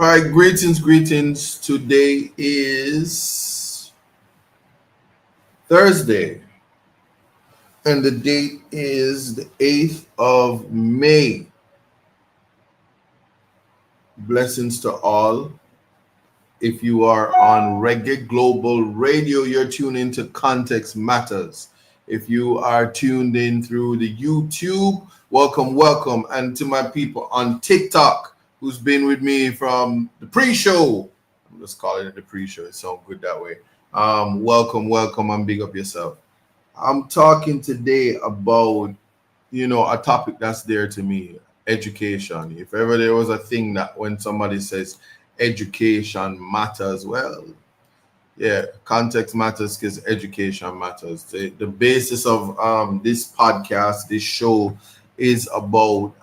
All right, greetings. Today is Thursday, and the date is the 8th of May. Blessings to all. If you are on Reggae Global Radio, you're tuned into Context Matters. If you are tuned in through the YouTube, welcome. And to my people on TikTok, who's been with me from the pre-show. I'm just calling it the pre-show. It sounds good that way. Welcome, and big up yourself. I'm talking today about, a topic that's dear to me, education. If ever there was a thing that when somebody says education matters, well, yeah, context matters because education matters. The basis of this podcast, this show, is about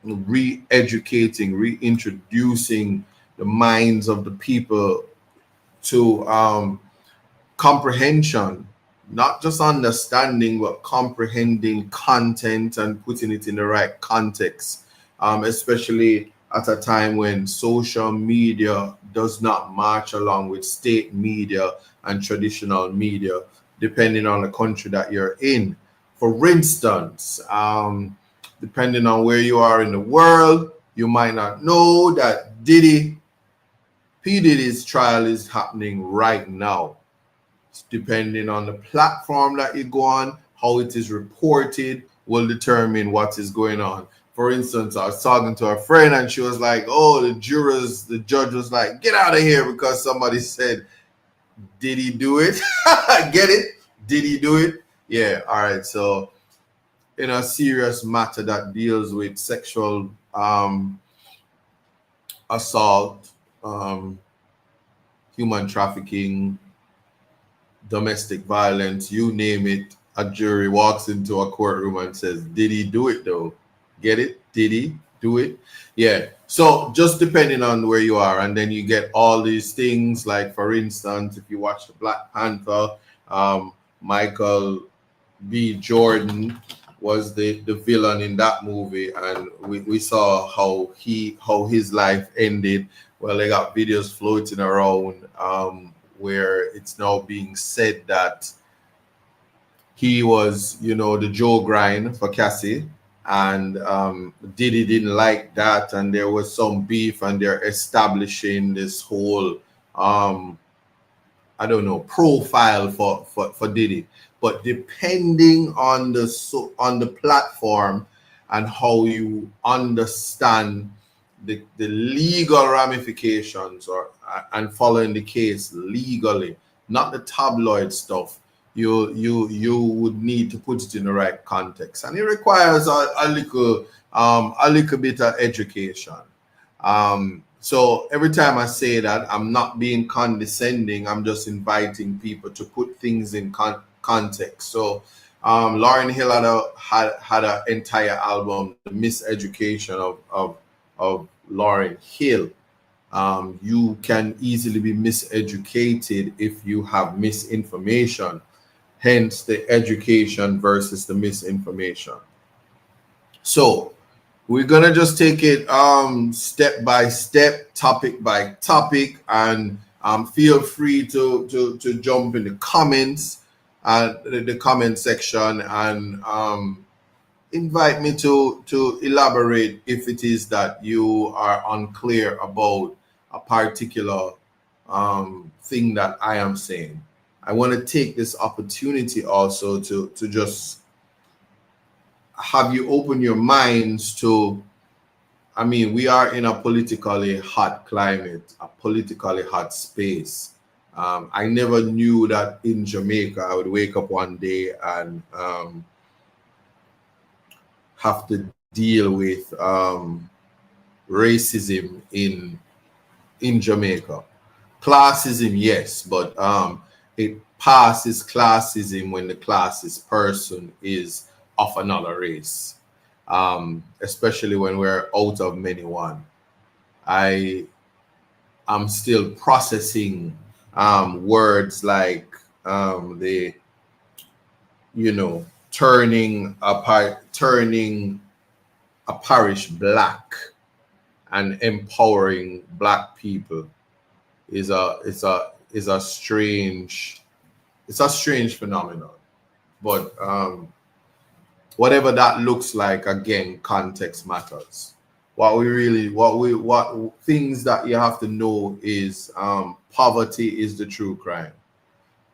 re-educating, reintroducing the minds of the people to comprehension, not just understanding, but comprehending content and putting it in the right context, especially at a time when social media does not march along with state media and traditional media, depending on the country that you're in. For instance, depending on where you are in the world, you might not know that P. Diddy's trial is happening right now. Depending on the platform that you go on, how it is reported will determine what is going on. For instance, I was talking to a friend and she was like, oh, the judge was like, get out of here because somebody said, did he do it? Get it? Did he do it? Yeah, all right. So in a serious matter that deals with sexual assault, human trafficking, domestic violence, you name it, a jury walks into a courtroom and says, did he do it though? Get it? Did he do it? Yeah. So just depending on where you are, and then you get all these things, like for instance, if you watch the Black Panther, Michael B. Jordan was the villain in that movie, and we saw how his life ended. Well, they got videos floating around where it's now being said that he was, the Joe grind for Cassie, and Diddy didn't like that, and there was some beef, and they're establishing this whole, profile for Diddy. But depending on the platform and how you understand the legal ramifications and following the case legally, not the tabloid stuff, you would need to put it in the right context, and it requires a little bit of education. So every time I say that, I'm not being condescending. I'm just inviting people to put things in context. So Lauryn Hill had an entire album, The Miseducation of Lauryn Hill. You can easily be miseducated if you have misinformation, hence the education versus the misinformation. So we're gonna just take it step by step, topic by topic, and feel free to jump in the comments and the comment section, and invite me to elaborate if it is that you are unclear about a particular thing that I am saying. I want to take this opportunity also to just have you open your minds to, we are in a politically hot climate, a politically hot space. I never knew that in Jamaica I would wake up one day and have to deal with racism in Jamaica. Classism, yes, but it passes classism when the classist person is of another race, especially when we're out of many one. I am still processing words like the turning a parish black, and empowering Black people is a strange phenomenon. But whatever that looks like, again, context matters. What things that you have to know is poverty is the true crime.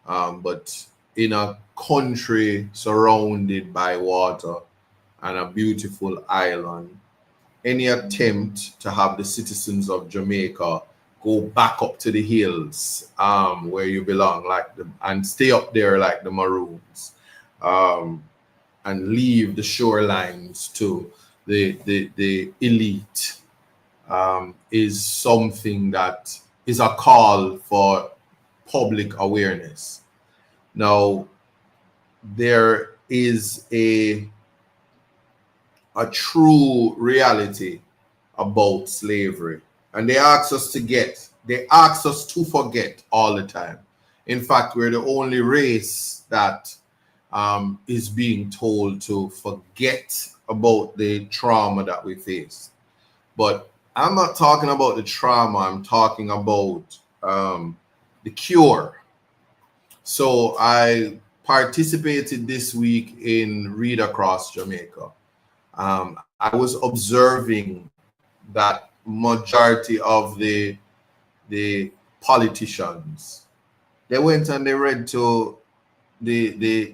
But in a country surrounded by water and a beautiful island, any attempt to have the citizens of Jamaica go back up to the hills where you belong, and stay up there like the Maroons, and leave the shorelines to the elite, is something that is a call for public awareness. Now, there is a true reality about slavery, and they ask us to forget all the time. In fact, we're the only race that is being told to forget about the trauma that we face. But I'm not talking about the trauma, I'm talking about the cure. So I participated this week in Read Across Jamaica. I was observing that majority of the politicians, they went and they read to the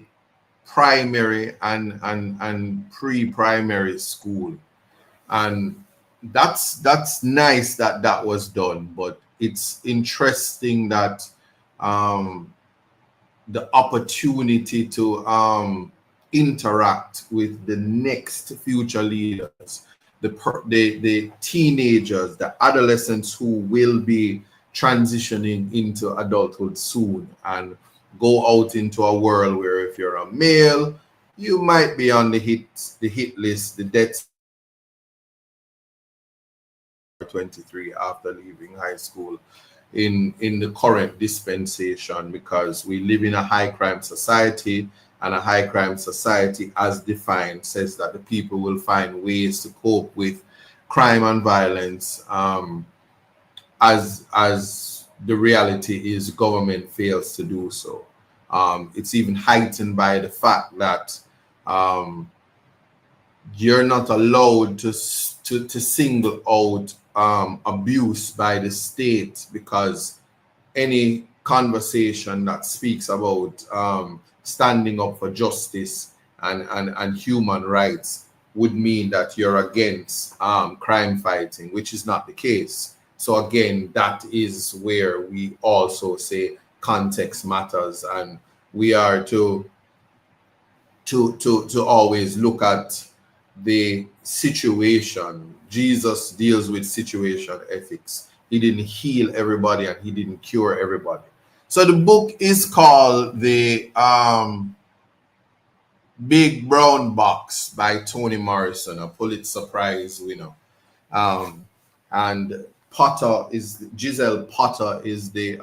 primary and pre-primary school, and that's nice that that was done. But it's interesting that the opportunity to interact with the next future leaders, the teenagers, the adolescents who will be transitioning into adulthood soon, and go out into a world where if you're a male, you might be on the hit list, the death 23 after leaving high school in the current dispensation, because we live in a high crime society, and a high crime society, as defined, says that the people will find ways to cope with crime and violence, as the reality is government fails to do so. It's even heightened by the fact that you're not allowed to single out abuse by the state, because any conversation that speaks about standing up for justice and human rights would mean that you're against crime fighting, which is not the case. So again, that is where we also say context matters, and we are to always look at the situation. Jesus deals with situation ethics. He didn't heal everybody and he didn't cure everybody. So the book is called The Big Brown Box by Toni Morrison, a Pulitzer Prize winner. And Giselle Potter is the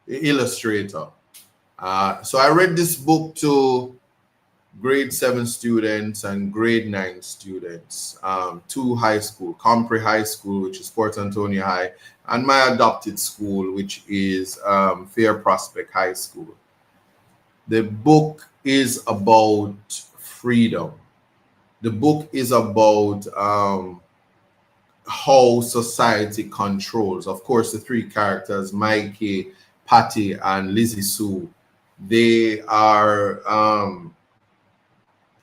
illustrator. So I read this book to grade 7 students and grade 9 students, to high school, Compre High School, which is Port Antonio High, and my adopted school, which is Fair Prospect High School. The book is about freedom. The book is about how society controls. Of course, the three characters, Mikey, Patty, and Lizzie Sue, they are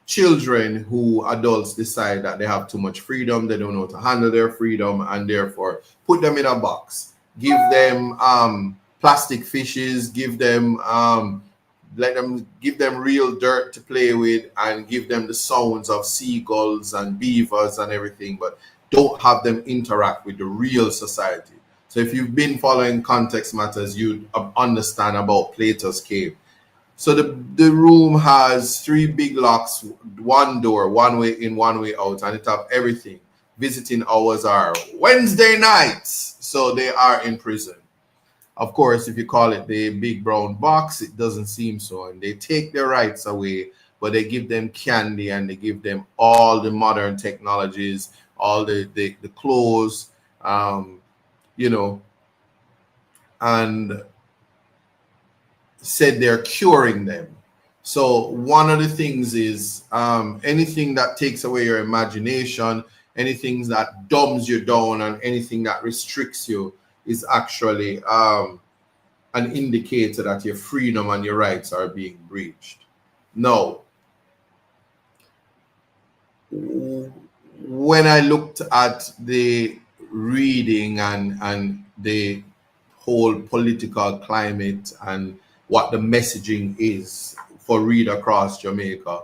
children who adults decide that they have too much freedom, they don't know how to handle their freedom, and therefore put them in a box, give them plastic fishes, give them real dirt to play with, and give them the sounds of seagulls and beavers and everything, but don't have them interact with the real society. So if you've been following Context Matters, you understand about Plato's Cave. So the room has 3 big locks, 1 door, 1 way in, 1 way out, and it have everything. Visiting hours are Wednesday nights, so they are in prison. Of course, if you call it the Big Brown Box, it doesn't seem so, and they take their rights away, but they give them candy and they give them all the modern technologies, all the clothes, you know, and said they're curing them. So one of the things is anything that takes away your imagination, anything that dumbs you down, and anything that restricts you is actually an indicator that your freedom and your rights are being breached. Now, when I looked at the reading and the whole political climate and what the messaging is for Read Across Jamaica,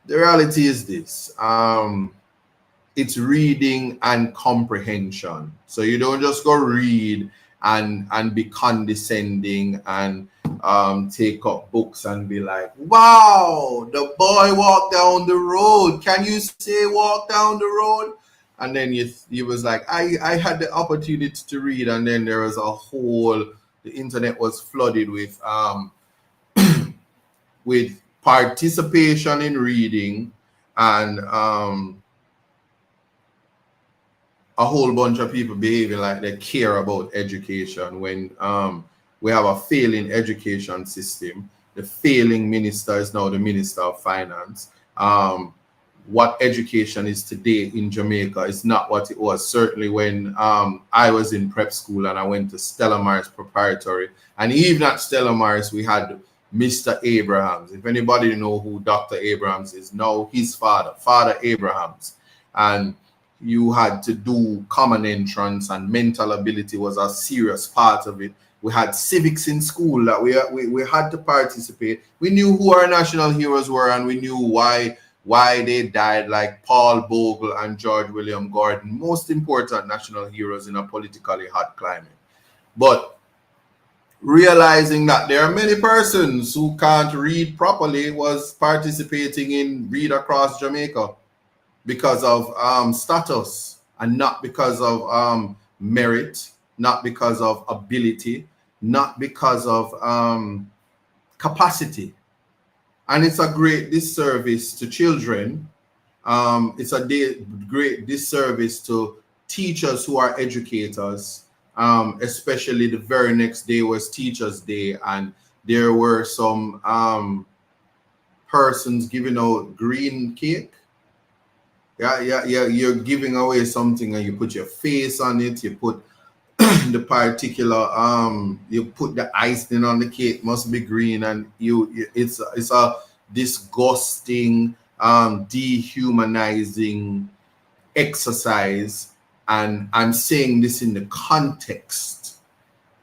the reality is this. It's reading and comprehension. So you don't just go read and be condescending and take up books and be like, wow, the boy walked down the road. Can you say walk down the road? And then you was like, I had the opportunity to read, and then there was the internet was flooded with with participation in reading and a whole bunch of people behaving like they care about education when we have a failing education system. The failing minister is now the Minister of Finance. What education is today in Jamaica is not what it was. Certainly when I was in prep school and I went to Stella Maris Preparatory, and even at Stella Maris we had Mr. Abrahams. If anybody know who Dr. Abrahams is, now his Father Abrahams. And you had to do common entrance, and mental ability was a serious part of it. We had civics in school that we had to participate. We knew who our national heroes were, and we knew why they died, like Paul Bogle and George William Gordon, most important national heroes in a politically hot climate. But realizing that there are many persons who can't read properly was participating in Read Across Jamaica because of status and not because of merit, not because of ability, not because of capacity. And it's a great disservice to children. It's a great disservice to teachers who are educators, especially the very next day was Teachers' Day, and there were some persons giving out green cake. Yeah, you're giving away something and you put your face on it, you put the particular you put the icing on the cake, must be green, and it's a disgusting dehumanizing exercise. And I'm saying this in the context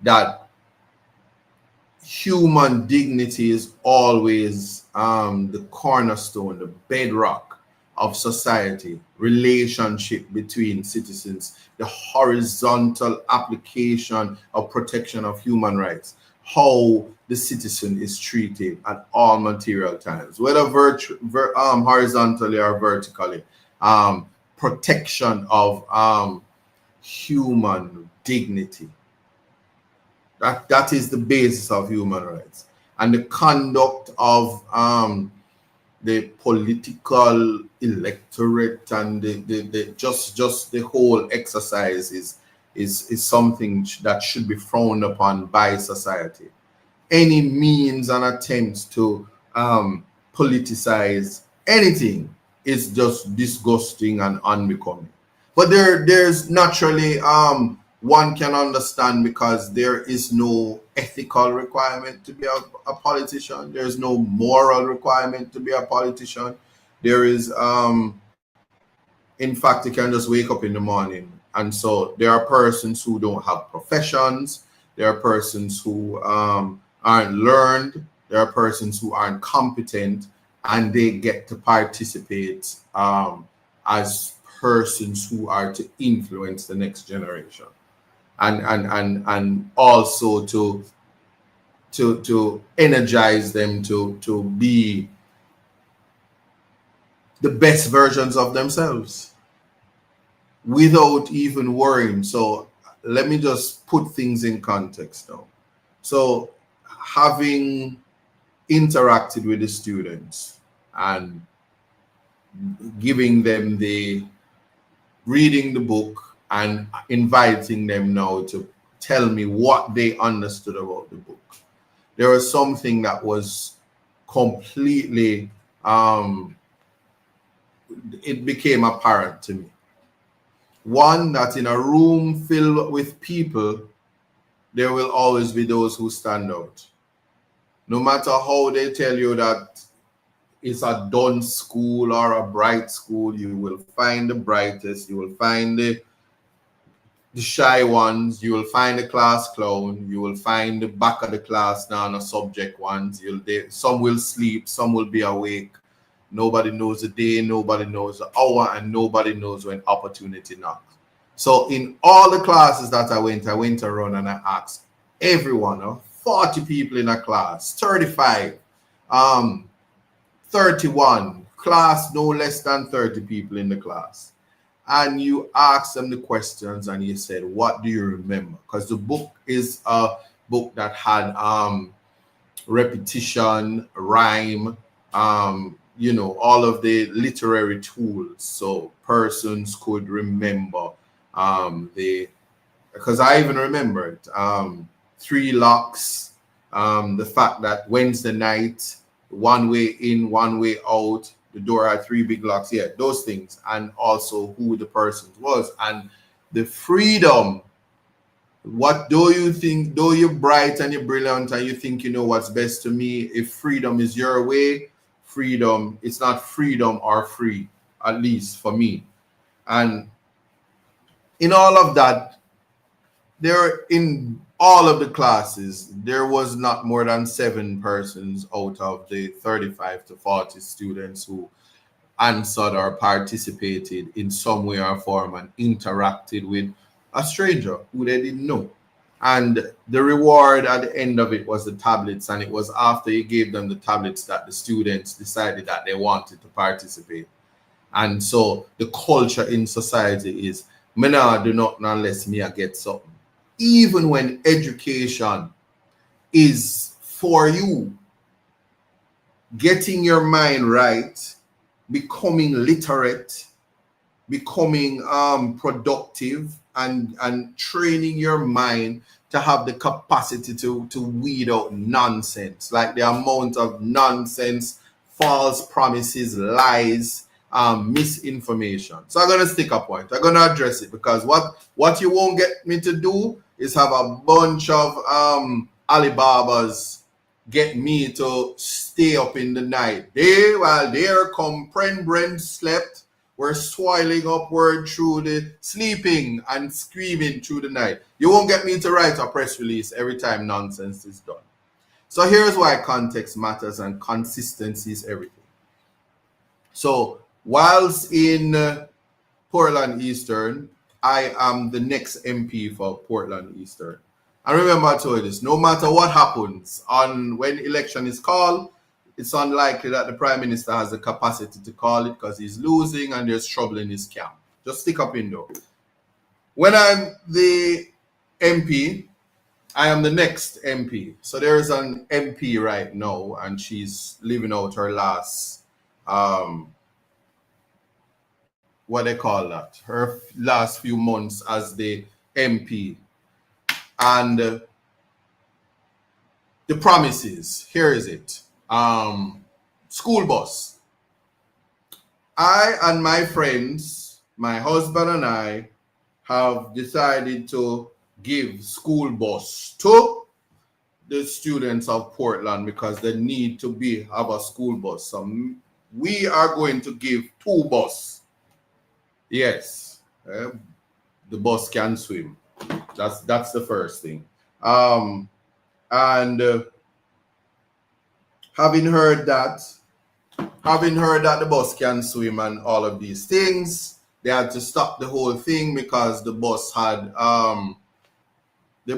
that human dignity is always the cornerstone, the bedrock of society, relationship between citizens, the horizontal application of protection of human rights, how the citizen is treated at all material times, whether horizontally or vertically, protection of human dignity. That is the basis of human rights. And the conduct of the political electorate and the just the whole exercise is something that should be frowned upon by society. Any means and attempts to politicize anything is just disgusting and unbecoming. But there's naturally one can understand, because there is no ethical requirement to be a politician. There's no moral requirement to be a politician. There is, in fact, you can just wake up in the morning. And so there are persons who don't have professions. There are persons who aren't learned. There are persons who aren't competent, and they get to participate as persons who are to influence the next generation. And also to energize them to be the best versions of themselves without even worrying. So let me just put things in context now. So having interacted with the students and giving them the reading the book and inviting them now to tell me what they understood about the book. There was something that was completely, it became apparent to me. One, that in a room filled with people, there will always be those who stand out. No matter how they tell you that it's a done school or a bright school, you will find the brightest, you will find the shy ones, you will find the class clown, you will find the back of the class down a subject ones. Some will sleep, some will be awake. Nobody knows the day, nobody knows the hour, and nobody knows when opportunity knocks. So in all the classes that I went around and I asked everyone, 40 people in a class, 35, 31, class no less than 30 people in the class. And you ask them the questions and you said, what do you remember? Because the book is a book that had repetition, rhyme, all of the literary tools, so persons could remember because I even remembered three locks, the fact that Wednesday night, one way in, one way out, the door had three big locks, yeah, those things, and also who the person was, and the freedom. What do you think, though you're bright and you're brilliant and you think you know what's best to me, if freedom is your way, freedom, it's not freedom or free, at least for me. And in all of that, in all of the classes, there was not more than 7 persons out of the 35 to 40 students who answered or participated in some way or form and interacted with a stranger who they didn't know. And the reward at the end of it was the tablets, and it was after you gave them the tablets that the students decided that they wanted to participate. And so the culture in society is, me nah do nothing unless me I get something. Even when education is for you, getting your mind right, becoming literate, becoming productive, and training your mind to have the capacity to weed out nonsense, like the amount of nonsense, false promises, lies, misinformation. So I'm gonna stick a point. I'm gonna address it, because what you won't get me to do is have a bunch of Alibabas get me to stay up in the night. While there come Brent slept, we're swiling upward through the sleeping and screaming through the night. You won't get me to write a press release every time nonsense is done. So here's why context matters and consistency is everything. So whilst in Portland Eastern, I am the next MP for Portland Eastern. And remember, I told you this, no matter what happens when election is called, it's unlikely that the Prime Minister has the capacity to call it, because he's losing and there's trouble in his camp. Just stick up in though. When I'm the MP, I am the next MP. So there is an MP right now, and she's living out her last, what they call that, her last few months as the MP. And the promises, here is it. School bus. I and my friends, my husband and I, have decided to give school bus to the students of Portland, because they need to have a school bus. So we are going to give 2 buses. Yes, the bus can swim. That's the first thing. And having heard that the bus can swim and all of these things, they had to stop the whole thing, because the bus had the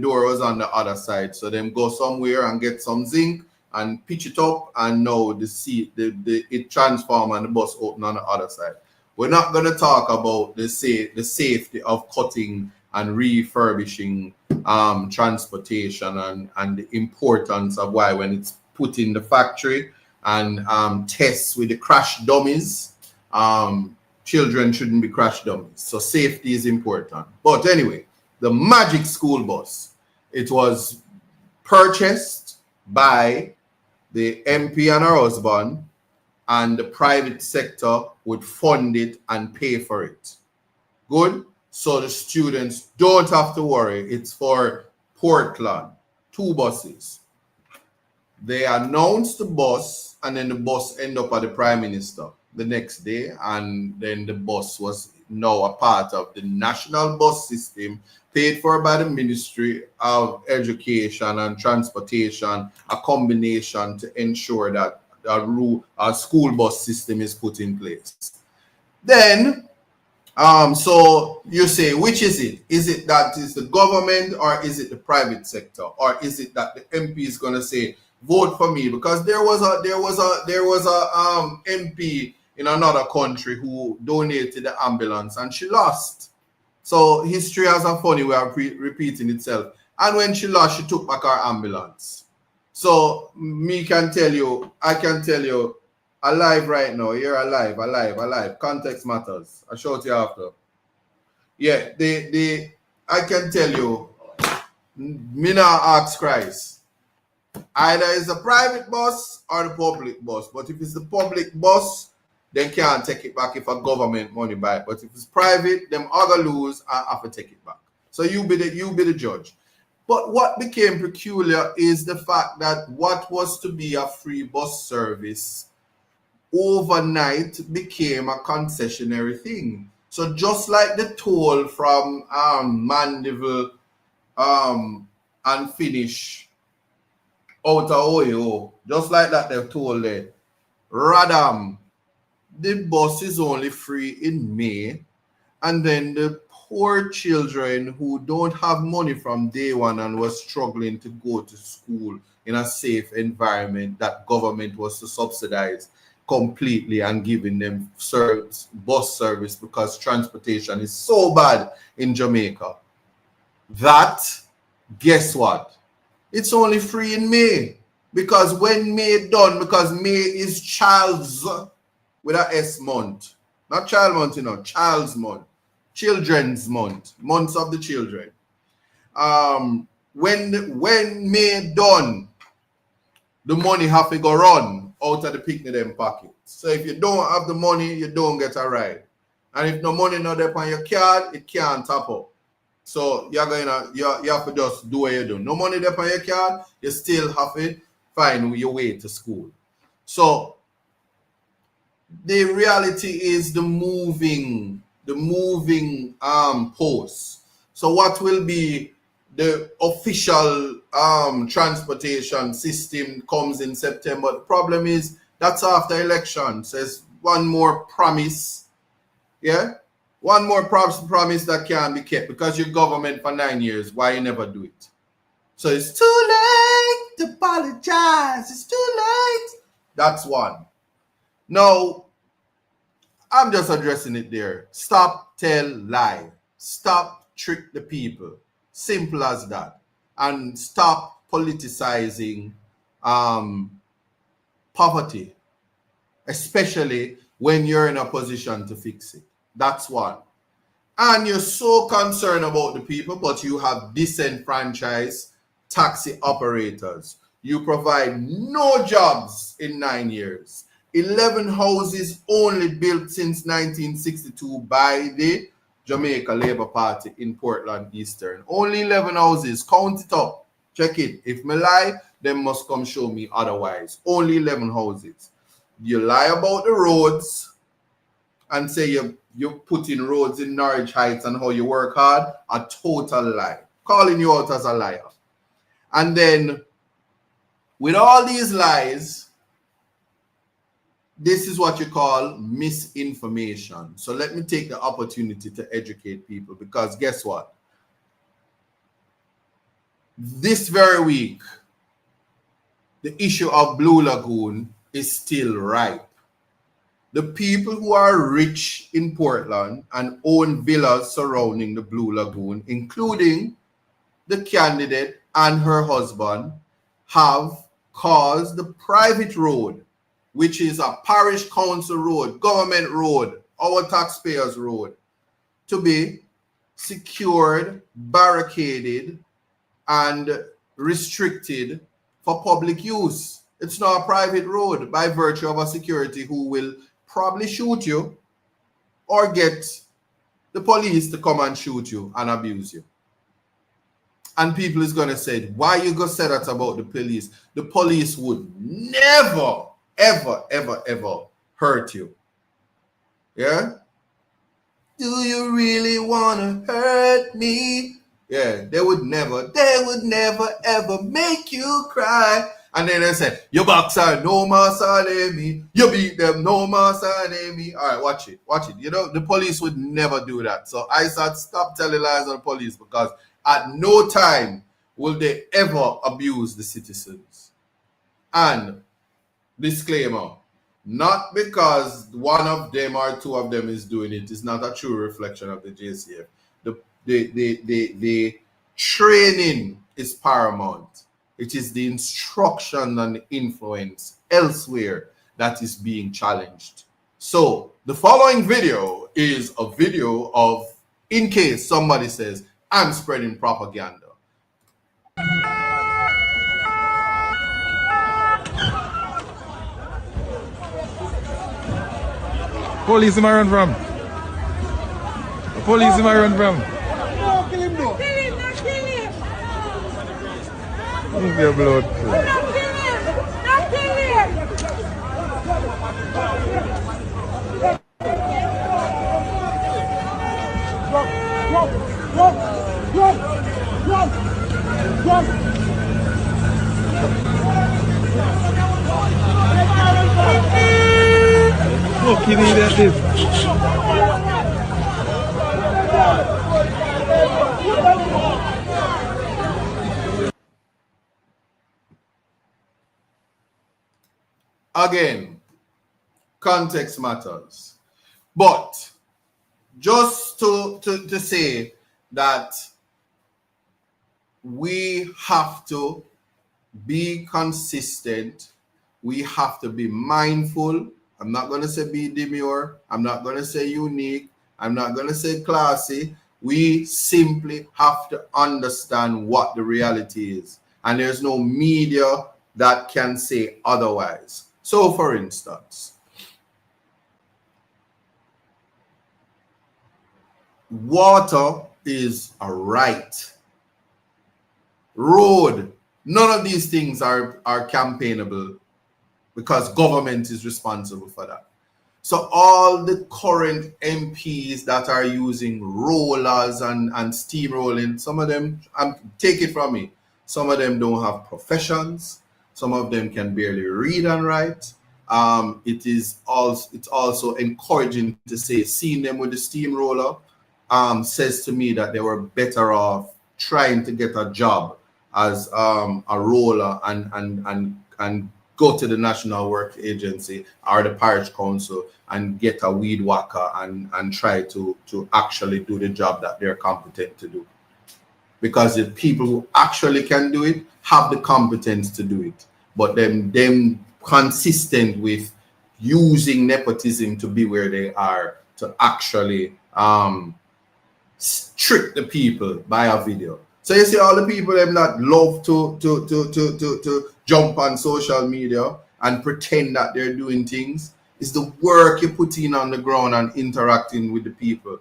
door was on the other side. So them go somewhere and get some zinc and pitch it up, and now it transform and the bus open on the other side. We're not going to talk about the safety of cutting and refurbishing transportation and the importance of why, when it's put in the factory and tests with the crash dummies, children shouldn't be crash dummies. So safety is important. But anyway, the Magic School Bus, it was purchased by the MP and her husband, and the private sector would fund it and pay for it. Good? So the students don't have to worry. It's for Portland. 2 buses. They announced the bus, and then the bus ended up at the Prime Minister the next day, and then the bus was now a part of the national bus system paid for by the Ministry of Education and Transportation, a combination to ensure that a school bus system is put in place. Then, so you say, which is it? Is it that is the government, or is it the private sector, or is it that the MP is going to say, vote for me? Because there was a MP in another country who donated the ambulance and she lost. So history has a funny way of repeating itself. And when she lost, she took back her ambulance. So I can tell you, alive right now. You're alive. Context matters. I'll show it to you after. Yeah, I can tell you, me not ask Christ. Either it's the private bus or the public bus. But if it's the public bus, then can't take it back if a government money buy it. But if it's private, them other lose and have to take it back. So you be the judge. But what became peculiar is the fact that what was to be a free bus service overnight became a concessionary thing. So just like the toll from Mandeville and finish out of Ohio, just like that they've told there. Radam, the bus is only free in May, and then the poor children who don't have money from day one and was struggling to go to school in a safe environment that government was to subsidize completely and giving them bus service because transportation is so bad in Jamaica. That, guess what? It's only free in May. Because when May done, because May is child's with a S month. Not child month, child's month. Children's month. Months of the children. When May done, the money have to go run out of the picnic them pocket. So if you don't have the money, you don't get a ride. And if no money not there on your card, it can't top up. So you have to just do what you do. No money there on your card, you still have to find your way to school. So the reality is the moving posts. So what will be the official transportation system comes in September. The problem is that's after election. So it's one more promise. Yeah? One more promise that can be kept because your government for 9 years. Why you never do it? So it's too late to apologize. It's too late. That's one. Now, I'm just addressing it there. Stop, tell, lie. Stop, trick the people. Simple as that. And stop politicizing poverty, especially when you're in a position to fix it. That's one. And you're so concerned about the people, but you have disenfranchised taxi operators. You provide no jobs in 9 years. 11 houses only built since 1962 by the Jamaica Labour Party in Portland Eastern. Only 11 houses. Count it up. Check it. If me lie, then must come show me otherwise. Only 11 houses. You lie about the roads and say you put in roads in Norwich Heights and how you work hard. A total lie. Calling you out as a liar. And then with all these lies, this is what you call misinformation. So let me take the opportunity to educate people, because guess what? This very week, the issue of Blue Lagoon is still ripe. The people who are rich in Portland and own villas surrounding the Blue Lagoon, including the candidate and her husband, have caused the private road, which is a parish council road, government road, our taxpayers' road to be secured, barricaded, and restricted for public use. It's not a private road by virtue of a security who will probably shoot you or get the police to come and shoot you and abuse you. And people is going to say, why you go say that about the police? The police would never, ever, ever, ever hurt you. Yeah? Do you really want to hurt me? Yeah, they would never ever make you cry. And then they say, you boxer, no more me. You beat them, no more me. All right, watch it. You know, the police would never do that. So I said, stop telling lies on the police, because at no time will they ever abuse the citizens. And disclaimer, not because one of them or two of them is doing it is not a true reflection of the JCF. The training is paramount. It is the instruction and the influence elsewhere that is being challenged. So the following video is a video of, in case somebody says, I'm spreading propaganda. Police him I run from. The police him I run from. No, kill him, no. Kill him, not kill him. Move your blood. Not kill him. Not kill him. Look, you need that this. Again, context matters. But just to say that we have to be consistent, we have to be mindful. I'm not going to say be demure. I'm not going to say unique. I'm not going to say classy. We simply have to understand what the reality is. And there's no media that can say otherwise. So, for instance, water is a right. Road, none of these things are campaignable, because government is responsible for that. So all the current MPs that are using rollers and steamrolling, some of them, take it from me, some of them don't have professions. Some of them can barely read and write. It's also encouraging to say, seeing them with the steamroller says to me that they were better off trying to get a job as a roller and go to the National Work Agency or the Parish Council and get a weed whacker and try to actually do the job that they're competent to do. Because the people who actually can do it have the competence to do it. But them consistent with using nepotism to be where they are, to actually trick the people by a video. So you see all the people them that love to jump on social media and pretend that they're doing things. It's the work you put in on the ground and interacting with the people.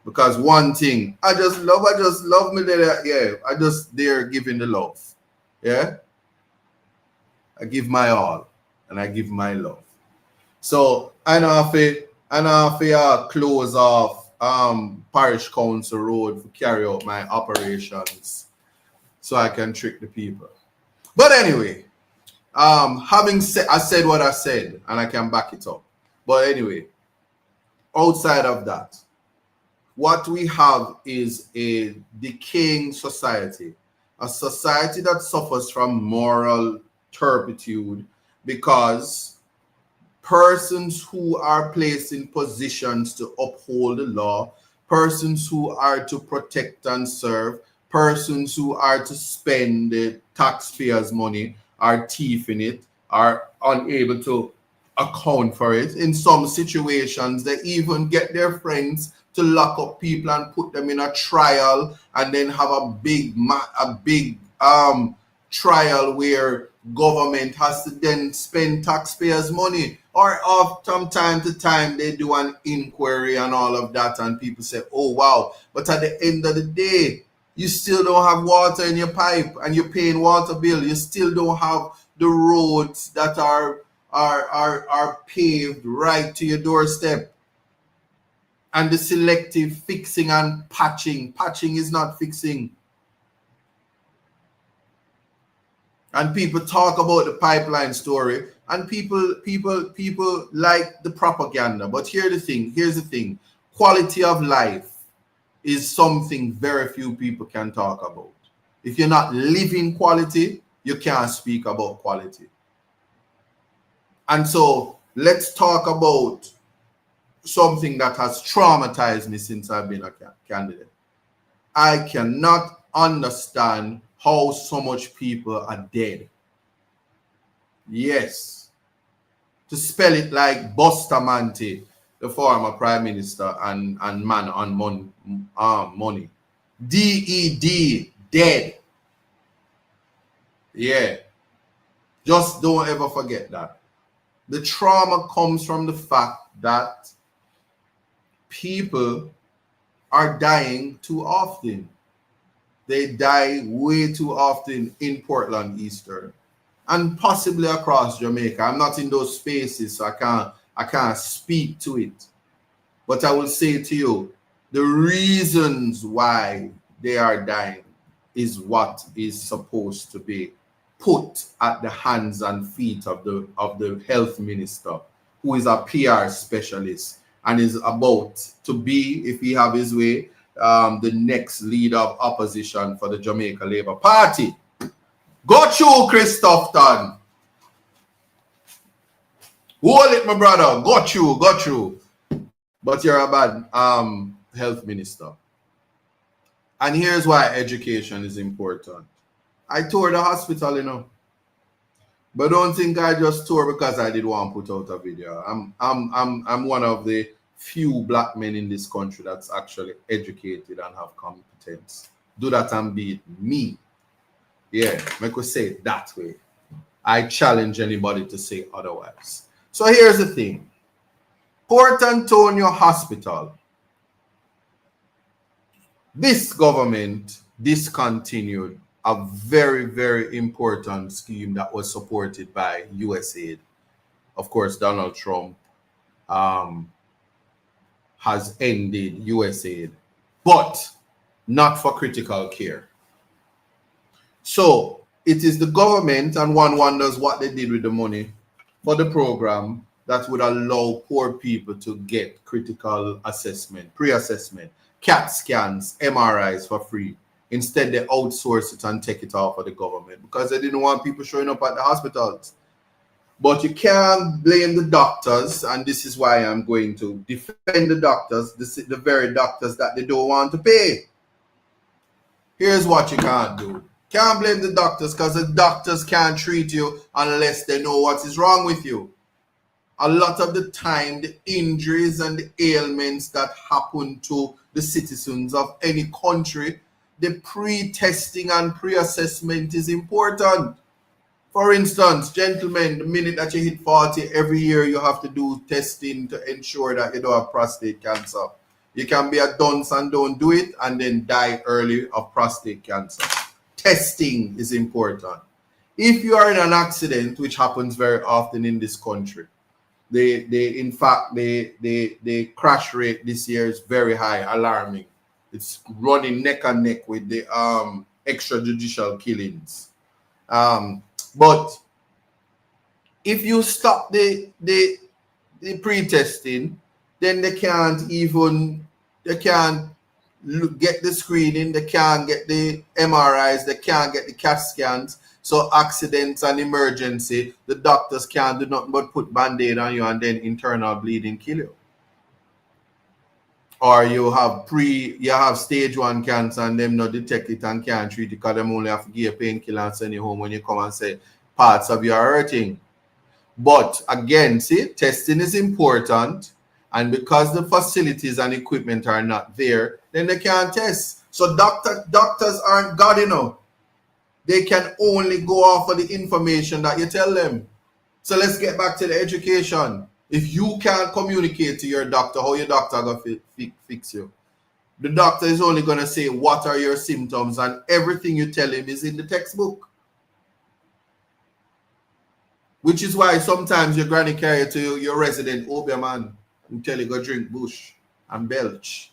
Because one thing, I just love me there. Yeah, I just there giving the love. Yeah. I give my all and I give my love. So I know if close off Parish Council Road to carry out my operations so I can trick the people. But anyway, having said, I said what I said and I can back it up. But anyway, outside of that, what we have is a decaying society, a society that suffers from moral turpitude because persons who are placed in positions to uphold the law, persons who are to protect and serve, persons who are to spend the taxpayers' money are thieving it, are unable to account for it. In some situations, they even get their friends to lock up people and put them in a trial, and then have a big trial where government has to then spend taxpayers' money. Or from time to time they do an inquiry and all of that, and people say, oh wow, but at the end of the day, you still don't have water in your pipe and you're paying water bill. You still don't have the roads that are paved right to your doorstep. And the selective fixing and patching. Patching is not fixing. And people talk about the pipeline story, and people like the propaganda. But here's the thing. Quality of life is something very few people can talk about. If you're not living quality, you can't speak about quality. And so let's talk about something that has traumatized me since I've been a candidate. I cannot understand how so much people are dead. Yes. To spell it like Bustamante, the former prime minister and man on money. DED, dead. Yeah. Just don't ever forget that. The trauma comes from the fact that people are dying too often. They die way too often in Portland Eastern and possibly across Jamaica. I'm not in those spaces, so I can't speak to it. But I will say to you, the reasons why they are dying is what is supposed to be put at the hands and feet of the health minister, who is a PR specialist and is about to be, if he have his way, the next leader of opposition for the Jamaica Labour Party. Go through, Christopherton. Hold it, my brother. Go through. But you're a bad health minister. And here's why education is important. I toured the hospital, but don't think I just toured because I did want to put out a video. I'm one of the few black men in this country that's actually educated and have competence. Do that and beat me. Yeah, I could say it that way. I challenge anybody to say otherwise. So here's the thing. Port Antonio Hospital. This government discontinued a very, very important scheme that was supported by USAID. Of course, Donald Trump has ended USAID, but not for critical care. So it is the government, and one wonders what they did with the money for the program that would allow poor people to get critical assessment, pre-assessment, CAT scans, MRIs for free. Instead, they outsource it and take it off of the government because they didn't want people showing up at the hospitals. But you can't blame the doctors, and this is why I'm going to defend the doctors, the very doctors that they don't want to pay. Here's what you can't do. Can't blame the doctors because the doctors can't treat you unless they know what is wrong with you. A lot of the time, the injuries and the ailments that happen to the citizens of any country, the pre-testing and pre-assessment is important. For instance, gentlemen, the minute that you hit 40, every year you have to do testing to ensure that you don't have prostate cancer. You can be a dunce and don't do it and then die early of prostate cancer. Testing is important. If you are in an accident, which happens very often in this country, the crash rate this year is very high, alarming. It's running neck and neck with the extrajudicial killings. But if you stop the pre-testing, then they can't get the screening, they can't get the MRIs, they can't get the CAT scans. So accidents and emergency, the doctors can't do nothing but put Band-Aid on you and then internal bleeding kill you. Or you have stage 1 cancer and them not detect it and can't treat it because them only have to give a painkiller and send you home when you come and say parts of you are hurting. But again, see, testing is important. And because the facilities and equipment are not there, then they can't test. So doctors aren't God, you know. They can only go off of the information that you tell them. So let's get back to the education. If you can't communicate to your doctor, how your doctor going to fix you? The doctor is only going to say, what are your symptoms? And everything you tell him is in the textbook. Which is why sometimes your granny carry you to your resident Obia man and tell you go drink bush and belch.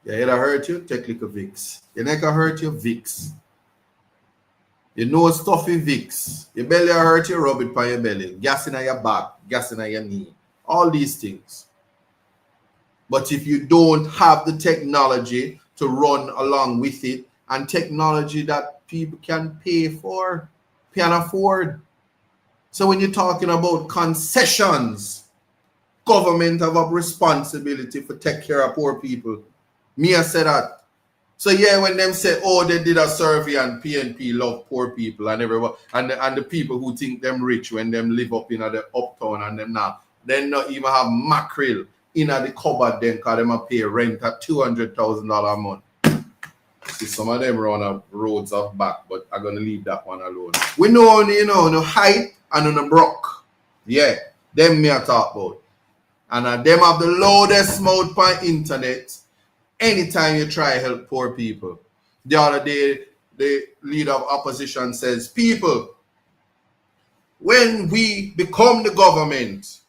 Your head hurt you, take little Vicks. Your neck hurt you, Vicks. Your nose stuffy, Vicks. Your belly hurt you, rub it by your belly. Gas in your back, gas in your knee. All these things. But if you don't have the technology to run along with it, and technology that people can pay for, can afford. So when you're talking about concessions, government have a responsibility for take care of poor people. Me, I say that. So yeah, when them say, oh, they did a survey and PNP love poor people and everyone, and the people who think them rich when them live up in the uptown and them now, they not even have mackerel in the cupboard then because them a pay rent at $200,000 a month. See, some of them run up roads off back, but I'm gonna leave that one alone. We know, you know, no height and on the brook. Yeah, them me I talk about. And them have the loudest mouth on internet anytime you try to help poor people. The other day, the leader of opposition says, people, when we become the government,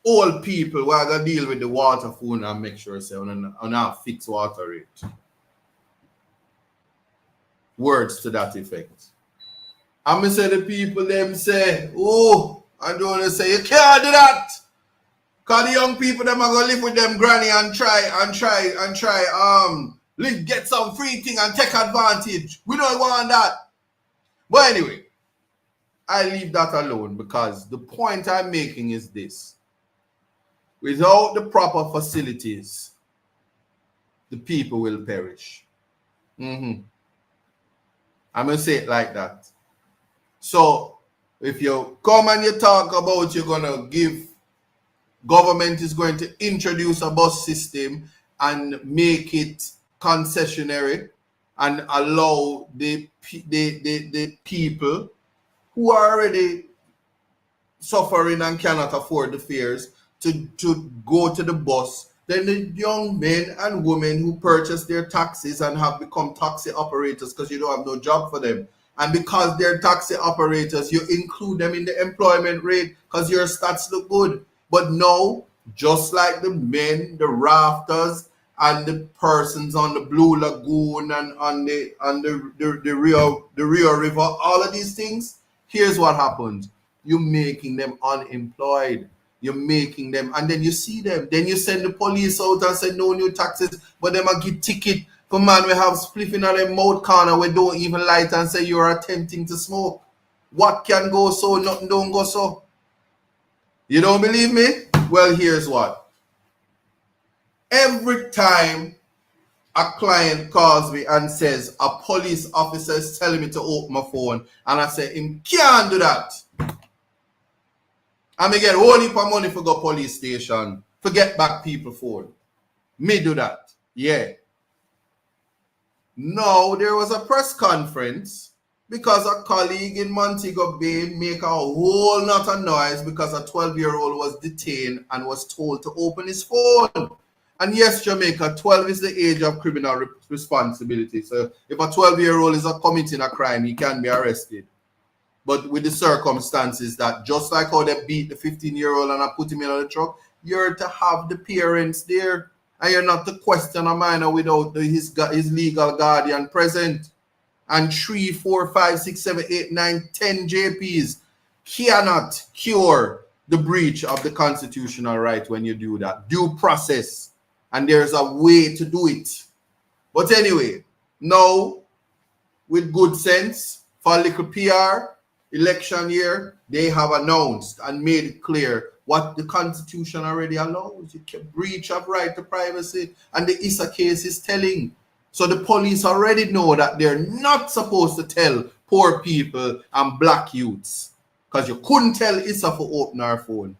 all people, we're going to deal with the water phone and make sure say on our fixed water rate. Words to that effect. I'm going to say the people, them say, oh, I don't want to say, you can't do that. Because the young people, them are going to live with them granny and try, get some free thing and take advantage. We don't want that. But anyway, I leave that alone because the point I'm making is this. Without the proper facilities, the people will perish. I'm going to say it like that. So, if you come and you talk about you're going to give, government is going to introduce a bus system and make it concessionary and allow the people who are already suffering and cannot afford the fares to go to the bus, then the young men and women who purchase their taxis and have become taxi operators because you don't have no job for them. And because they're taxi operators, you include them in the employment rate because your stats look good. But no, just like the men, the rafters, and the persons on the Blue Lagoon and on the Rio River, all of these things, here's what happens. You're making them unemployed. You're making them, and then you see them. Then you send the police out and say no new taxes, but them a give ticket for man we have spliff in their mouth corner we don't even light and say you're attempting to smoke. What can go so, nothing don't go so. You don't believe me? Well, here's what. Every time a client calls me and says a police officer is telling me to open my phone, and I say him can't do that. And me get a whole heap of money for go police station. Forget back people phone. Me do that. Yeah. No, there was a press conference because a colleague in Montego Bay make a whole lot of noise because a 12-year-old was detained and was told to open his phone. And yes, Jamaica, 12 is the age of criminal responsibility. So if a 12-year-old is committing a crime, he can be arrested. But with the circumstances that just like how they beat the 15-year-old and I put him in the truck, you're to have the parents there. And you're not to question a minor without his legal guardian present. And 3, 4, 5, 6, 7, 8, 9, 10 JPs cannot cure the breach of the constitutional right when you do that. Due process. And there's a way to do it. But anyway, now, with good sense, for a little PR, election year, they have announced and made it clear what the Constitution already allows. You can breach of right to privacy, and the Issa case is telling. So the police already know that they're not supposed to tell poor people and black youths Because you couldn't tell Issa to open her phone.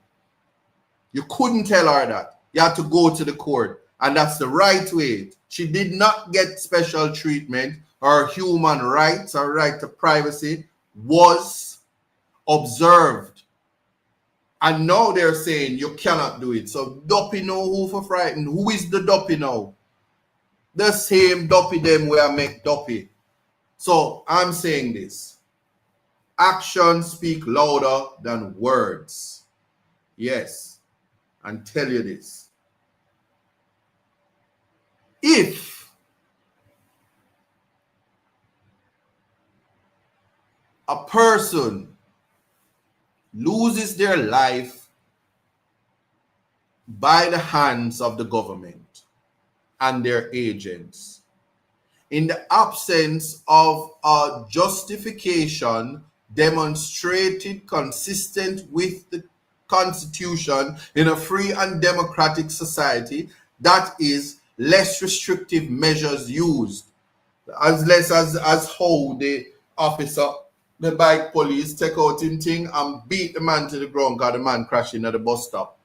You couldn't tell her that. You had to go to the court. And that's the right way. She did not get special treatment. Her human rights, her right to privacy was observed. And now they're saying you cannot do it. So Duppy know who for frightened. Who is the Duppy now? The same Duppy them where I make Duppy. So I'm saying this. Actions speak louder than words. Yes. And tell you this. If a person loses their life by the hands of the government and their agents, in the absence of a justification demonstrated consistent with the Constitution in a free and democratic society, that is less restrictive measures used. As less as how the officer, the bike police, take out him thing and beat the man to the ground because the man crashing at the bus stop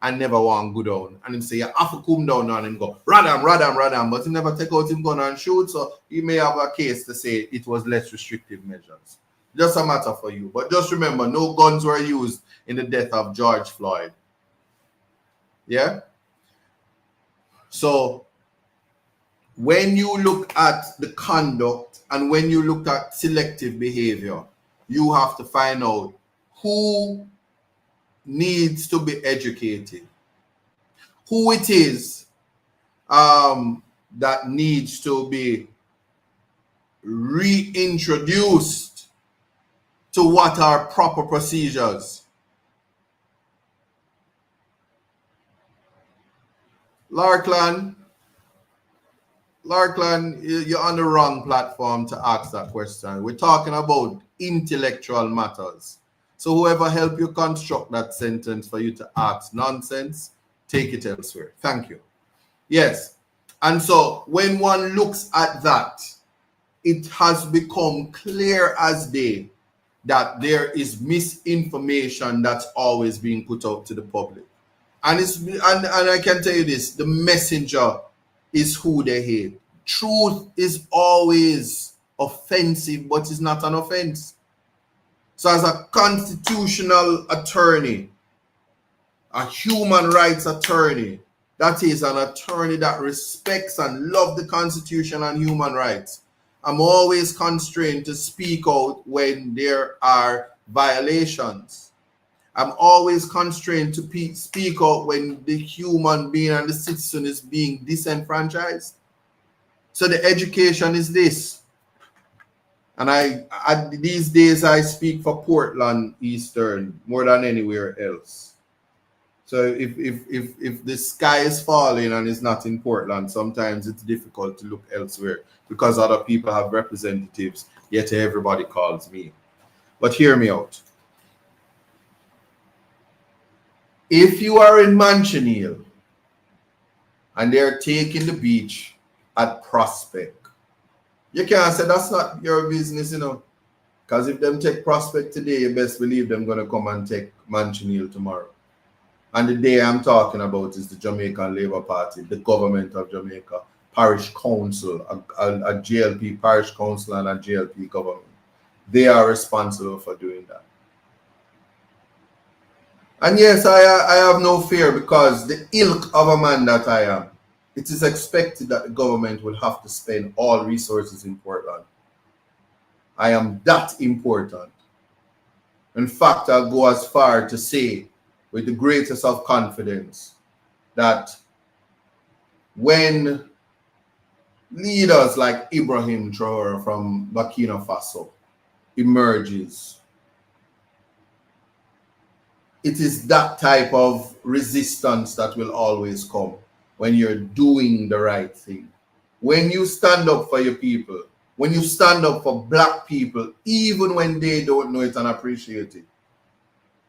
and never want to go down. And him say, you have to come down and him go, radam, but he never take out him gun and shoot, so he may have a case to say it was less restrictive measures. Just a matter for you. But just remember, no guns were used in the death of George Floyd. Yeah? So, when you look at the conduct and when you look at selective behavior, you have to find out who needs to be educated, who it is that needs to be reintroduced to what are proper procedures. Larkland, you're on the wrong platform to ask that question. We're talking about intellectual matters. So whoever helped you construct that sentence for you to ask nonsense, take it elsewhere. Thank you. Yes. And so when one looks at that, it has become clear as day that there is misinformation that's always being put out to the public. And I can tell you this, the messenger is who they hate. Truth is always offensive, but it's not an offense. So as a constitutional attorney, a human rights attorney, that is an attorney that respects and loves the Constitution and human rights, I'm always constrained to speak out when there are violations. I'm always constrained to speak out when the human being and the citizen is being disenfranchised. So the education is this. And these days I speak for Portland Eastern more than anywhere else. So if the sky is falling and it's not in Portland, sometimes it's difficult to look elsewhere because other people have representatives, yet everybody calls me. But hear me out. If you are in Manchiniel and they're taking the beach at Prospect, you can't say that's not your business, you know. Because if them take Prospect today, you best believe them going to come and take Manchiniel tomorrow. And the day I'm talking about is the Jamaican Labour Party, the government of Jamaica, parish council, a JLP parish council and a JLP government. They are responsible for doing that. And yes, I have no fear because the ilk of a man that I am, it is expected that the government will have to spend all resources in Portland. I am that important. In fact, I'll go as far to say with the greatest of confidence that when leaders like Ibrahim Traore from Burkina Faso emerges, it is that type of resistance that will always come when you're doing the right thing. When you stand up for your people, when you stand up for black people, even when they don't know it and appreciate it,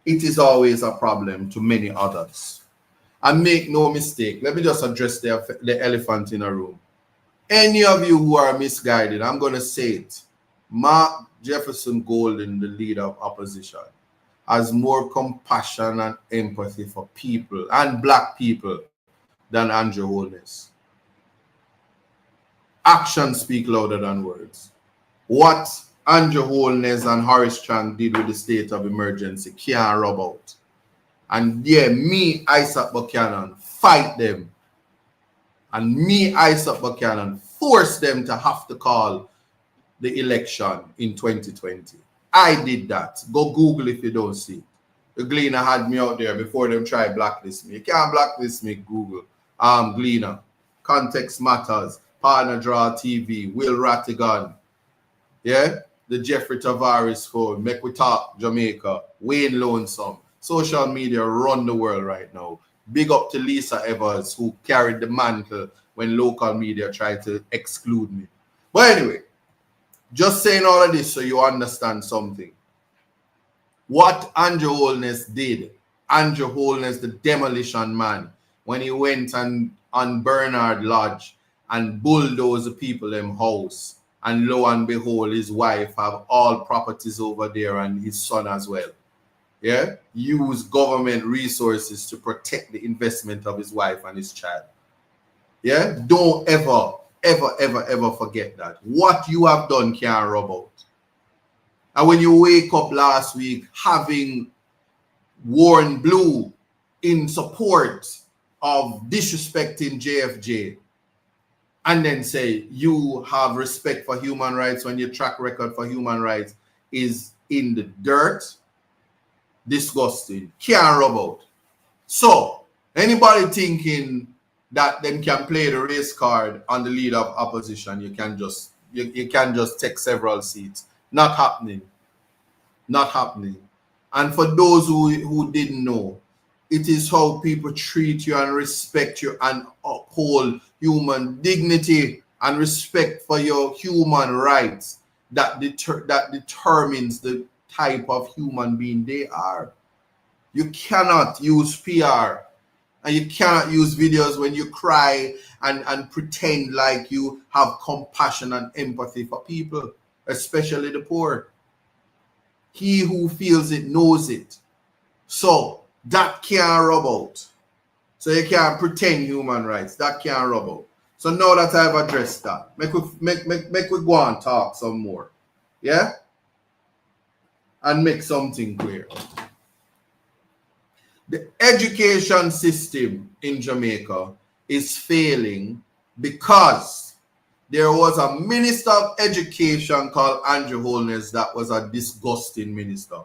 it is always a problem to many others. And make no mistake, let me just address the elephant in a room. Any of you who are misguided, I'm going to say it. Mark Jefferson Golden, the leader of opposition, has more compassion and empathy for people and black people than Andrew Holness. Actions speak louder than words. What Andrew Holness and Horace Chang did with the state of emergency can't rub out. And yeah, me, Isaac Buchanan, fight them. And me, Isaac Buchanan, force them to have to call the election in 2020. I did that. Go Google if you don't see it. The Gleaner had me out there before them try blacklist me. You can't blacklist me, Google. Gleaner. Context Matters. Partner Draw TV. Will Rattigan. Yeah? The Jeffrey Tavares phone. Make we talk Jamaica. Wayne Lonesome. Social media run the world right now. Big up to Lisa Evers, who carried the mantle when local media tried to exclude me. But anyway, just saying all of this so you understand something. What Andrew Holness did, Andrew Holness, the demolition man, when he went on Bernard Lodge and bulldozed the people in house, and lo and behold, his wife have all properties over there and his son as well. Yeah, use government resources to protect the investment of his wife and his child. Yeah, don't ever forget that. What you have done can't rub out. And when you wake up last week having worn blue in support of disrespecting JFJ, and then say you have respect for human rights when your track record for human rights is in the dirt, disgusting, can't rub out. So anybody thinking that them can play the race card on the leader of opposition, you can just take several seats. Not happening. Not happening. And for those who didn't know, it is how people treat you and respect you and uphold human dignity and respect for your human rights that determines the type of human being they are. You cannot use PR and you cannot use videos when you cry and pretend like you have compassion and empathy for people, especially the poor. He who feels it knows it. So that can't rub out. So you can't pretend human rights. That can't rub out. So now that I've addressed that, make we go and talk some more. Yeah? And make something clear. The education system in Jamaica is failing because there was a minister of education called Andrew Holness that was a disgusting minister.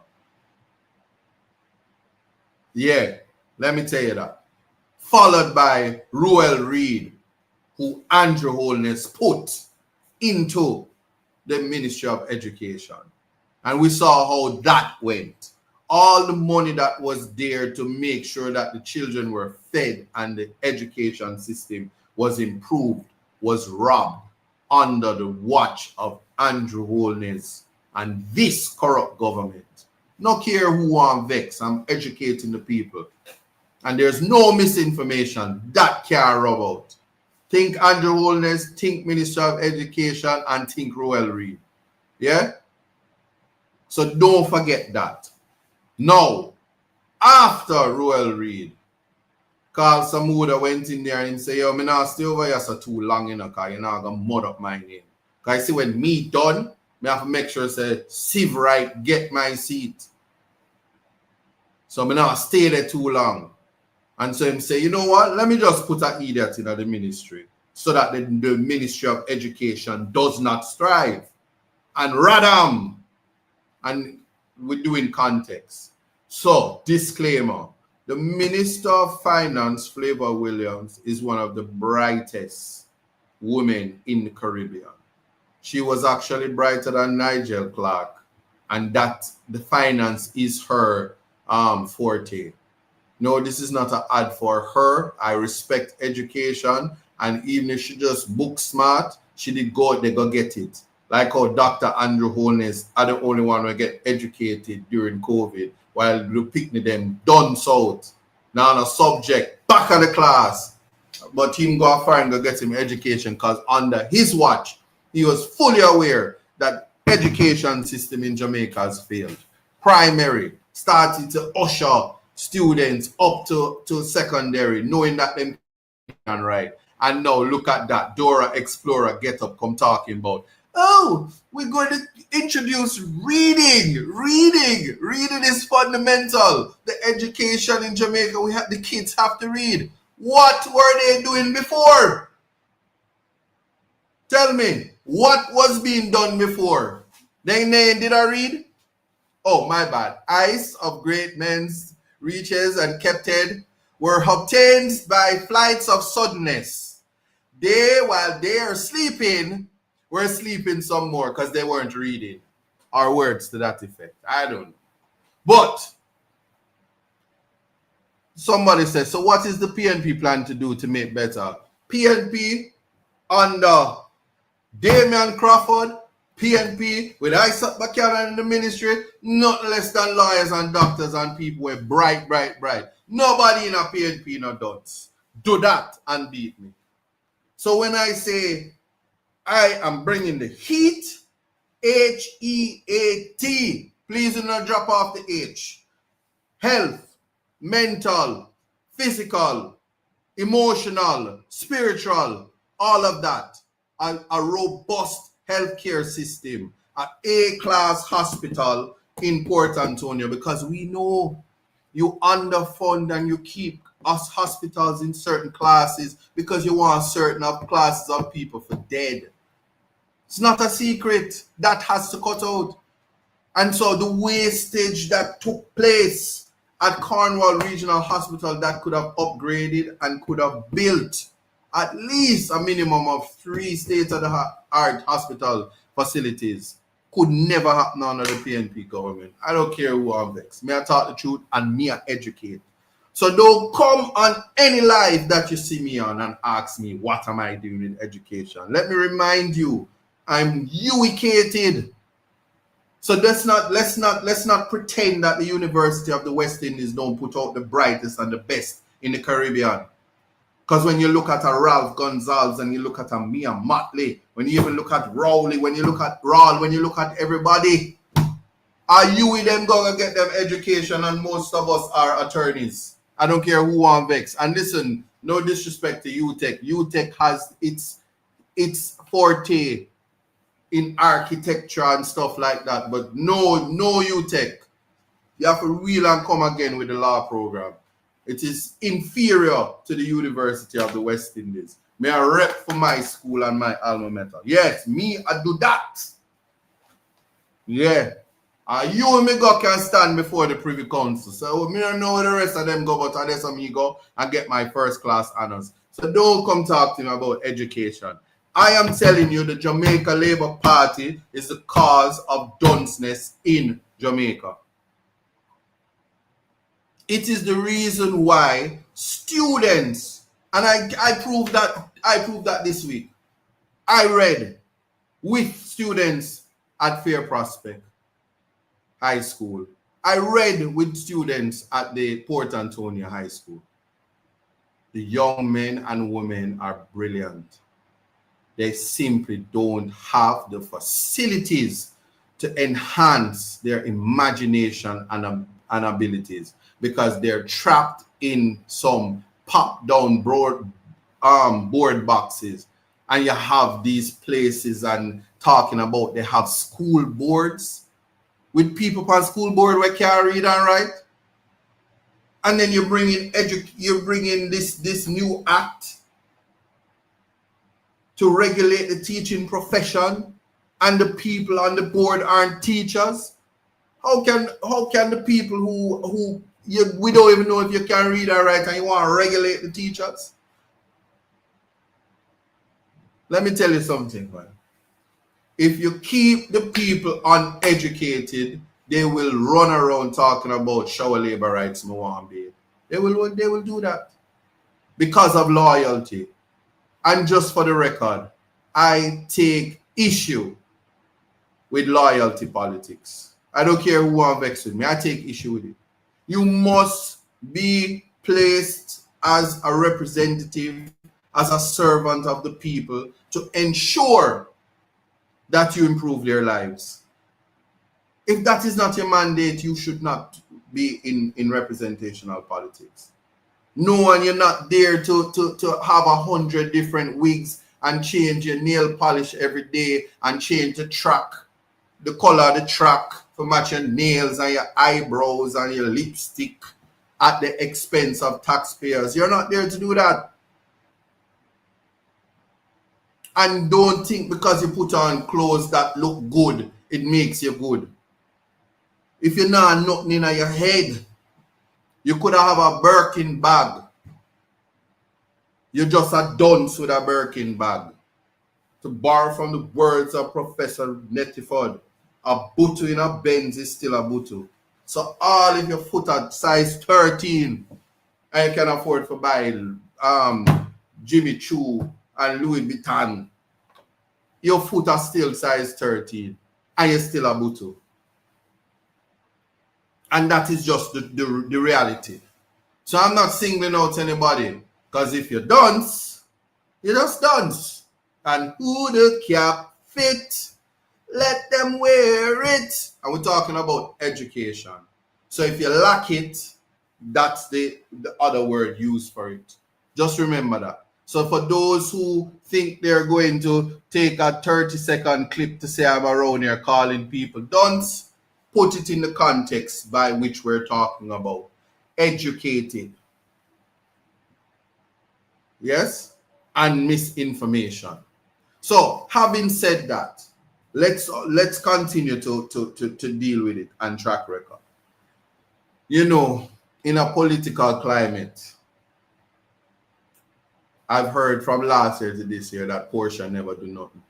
Yeah, let me tell you that. Followed by Ruel Reid, who Andrew Holness put into the Ministry of Education. And we saw how that went. All the money that was there to make sure that the children were fed and the education system was improved was robbed under the watch of Andrew Holness and this corrupt government. No care who I'm vexed, I'm educating the people. And there's no misinformation that can't rub out. Think Andrew Holness, think Minister of Education, and think Ruel Reid. Yeah? So don't forget that. Now, after Ruel Reid, Carl Samuda went in there and said, yo, me not stay over here so too long, you know, because you're not going to mud up my name. Because I see when me done, me have to make sure say, Civ right, get my seat. So me not stay there too long. And so him say, you know what, let me just put an idiot in the ministry so that the Ministry of Education does not strive. And radam. And we're doing context. So, disclaimer. The Minister of Finance, Flavor Williams, is one of the brightest women in the Caribbean. She was actually brighter than Nigel Clark. And that the finance is her forte. No, this is not an ad for her. I respect education. And even if she just book smart, she did go, they go get it. Like how Dr. Andrew Holness are the only one who get educated during COVID, while the picnic them done south. Now on a subject, back of the class. But him go far and go get him education because under his watch, he was fully aware that education system in Jamaica has failed. Primary started to usher students up to secondary, knowing that them can write. And now look at that. Dora Explorer get up, come talking about, oh, we're going to introduce reading. Reading is fundamental. The education in Jamaica, the kids have to read. What were they doing before? Tell me, what was being done before? Then did I read? Oh, my bad. Ice of great men's reaches and kept head were obtained by flights of suddenness. They, while they are sleeping, were sleeping some more because they weren't reading. Or words to that effect. I don't know. But somebody says, so what is the PNP plan to do to make better? PNP under Damian Crawford, PNP with Isaac Buchanan in the ministry, not less than lawyers and doctors and people were bright. Nobody in a PNP no dunce. Do that and beat me. So when I say I am bringing the heat, H-E-A-T, please do not drop off the H. Health, mental, physical, emotional, spiritual, all of that. A robust healthcare system, an A-class hospital in Port Antonio, because we know you underfund and you keep us hospitals in certain classes because you want certain classes of people for dead. It's not a secret. That has to cut out. And so the wastage that took place at Cornwall Regional Hospital that could have upgraded and could have built at least a minimum of 3 state-of-the-art hospital facilities could never happen under the PNP government. I don't care who I'm vexed. May I talk the truth and me I educate. So don't come on any live that you see me on and ask me what am I doing in education. Let me remind you, I'm educated. So let's not pretend that the University of the West Indies don't put out the brightest and the best in the Caribbean. Because when you look at a Ralph Gonzalez and you look at a Mia Motley, when you even look at Rowley, when you look at Rawl, when you look at everybody, are you with them going to get them education? And most of us are attorneys. I don't care who I'm vexed. And listen, no disrespect to UTech. UTech has its forte in architecture and stuff like that. But no UTech. You have to reel and come again with the law program. It is inferior to the University of the West Indies. May I rep for my school and my alma mater. Yes, me, I do that. Yeah. You and me go can stand before the Privy Council. So me don't know where the rest of them go, but I let me go and get my first class honors. So don't come talk to me about education. I am telling you the Jamaica Labour Party is the cause of dunceness in Jamaica. It is the reason why students, and I proved that this week. I read with students at Fair Prospect High School. I read with students at the Port Antonio High School. The young men and women are brilliant. They simply don't have the facilities to enhance their imagination and abilities, because they're trapped in some pop-down board boxes. And you have these places and talking about they have school boards with people on school board where can't read and write. And then you bring in this new act to regulate the teaching profession, and the people on the board aren't teachers. How can the people who we don't even know if you can read or write and you want to regulate the teachers? Let me tell you something, man. If you keep the people uneducated, they will run around talking about shower labor rights. No one be. They will do that because of loyalty. And just for the record, I take issue with loyalty politics. I don't care who are vexed with me. I take issue with it. You must be placed as a representative, as a servant of the people, to ensure that you improve their lives. If that is not your mandate, you should not be in representational politics. No, and you're not there to have 100 different wigs and change your nail polish every day and change the track, the color of the track for match your nails and your eyebrows and your lipstick at the expense of taxpayers. You're not there to do that. And don't think because you put on clothes that look good, it makes you good. If you're not nothing in your head, you could have a Birkin bag. You're just a dunce with a Birkin bag. To borrow from the words of Professor Nettiford, a butu in a Benz is still a butu. So all if your foot at size 13 and you can afford to buy Jimmy Choo and Louis Vuitton, your foot are still size 13 and you're still a butu. And that is just the reality. So I'm not singling out anybody, because if you're dunce, you're just dunce. And who the cap fit, let them wear it. And we're talking about education. So if you lack it, that's the other word used for it. Just remember that. So for those who think they're going to take a 30-second clip to say I'm around here calling people dunce, put it in the context by which we're talking about. Educated. Yes? And misinformation. So, having said that, let's continue to deal with it and track record. You know, in a political climate, I've heard from last year to this year that Portia never do nothing.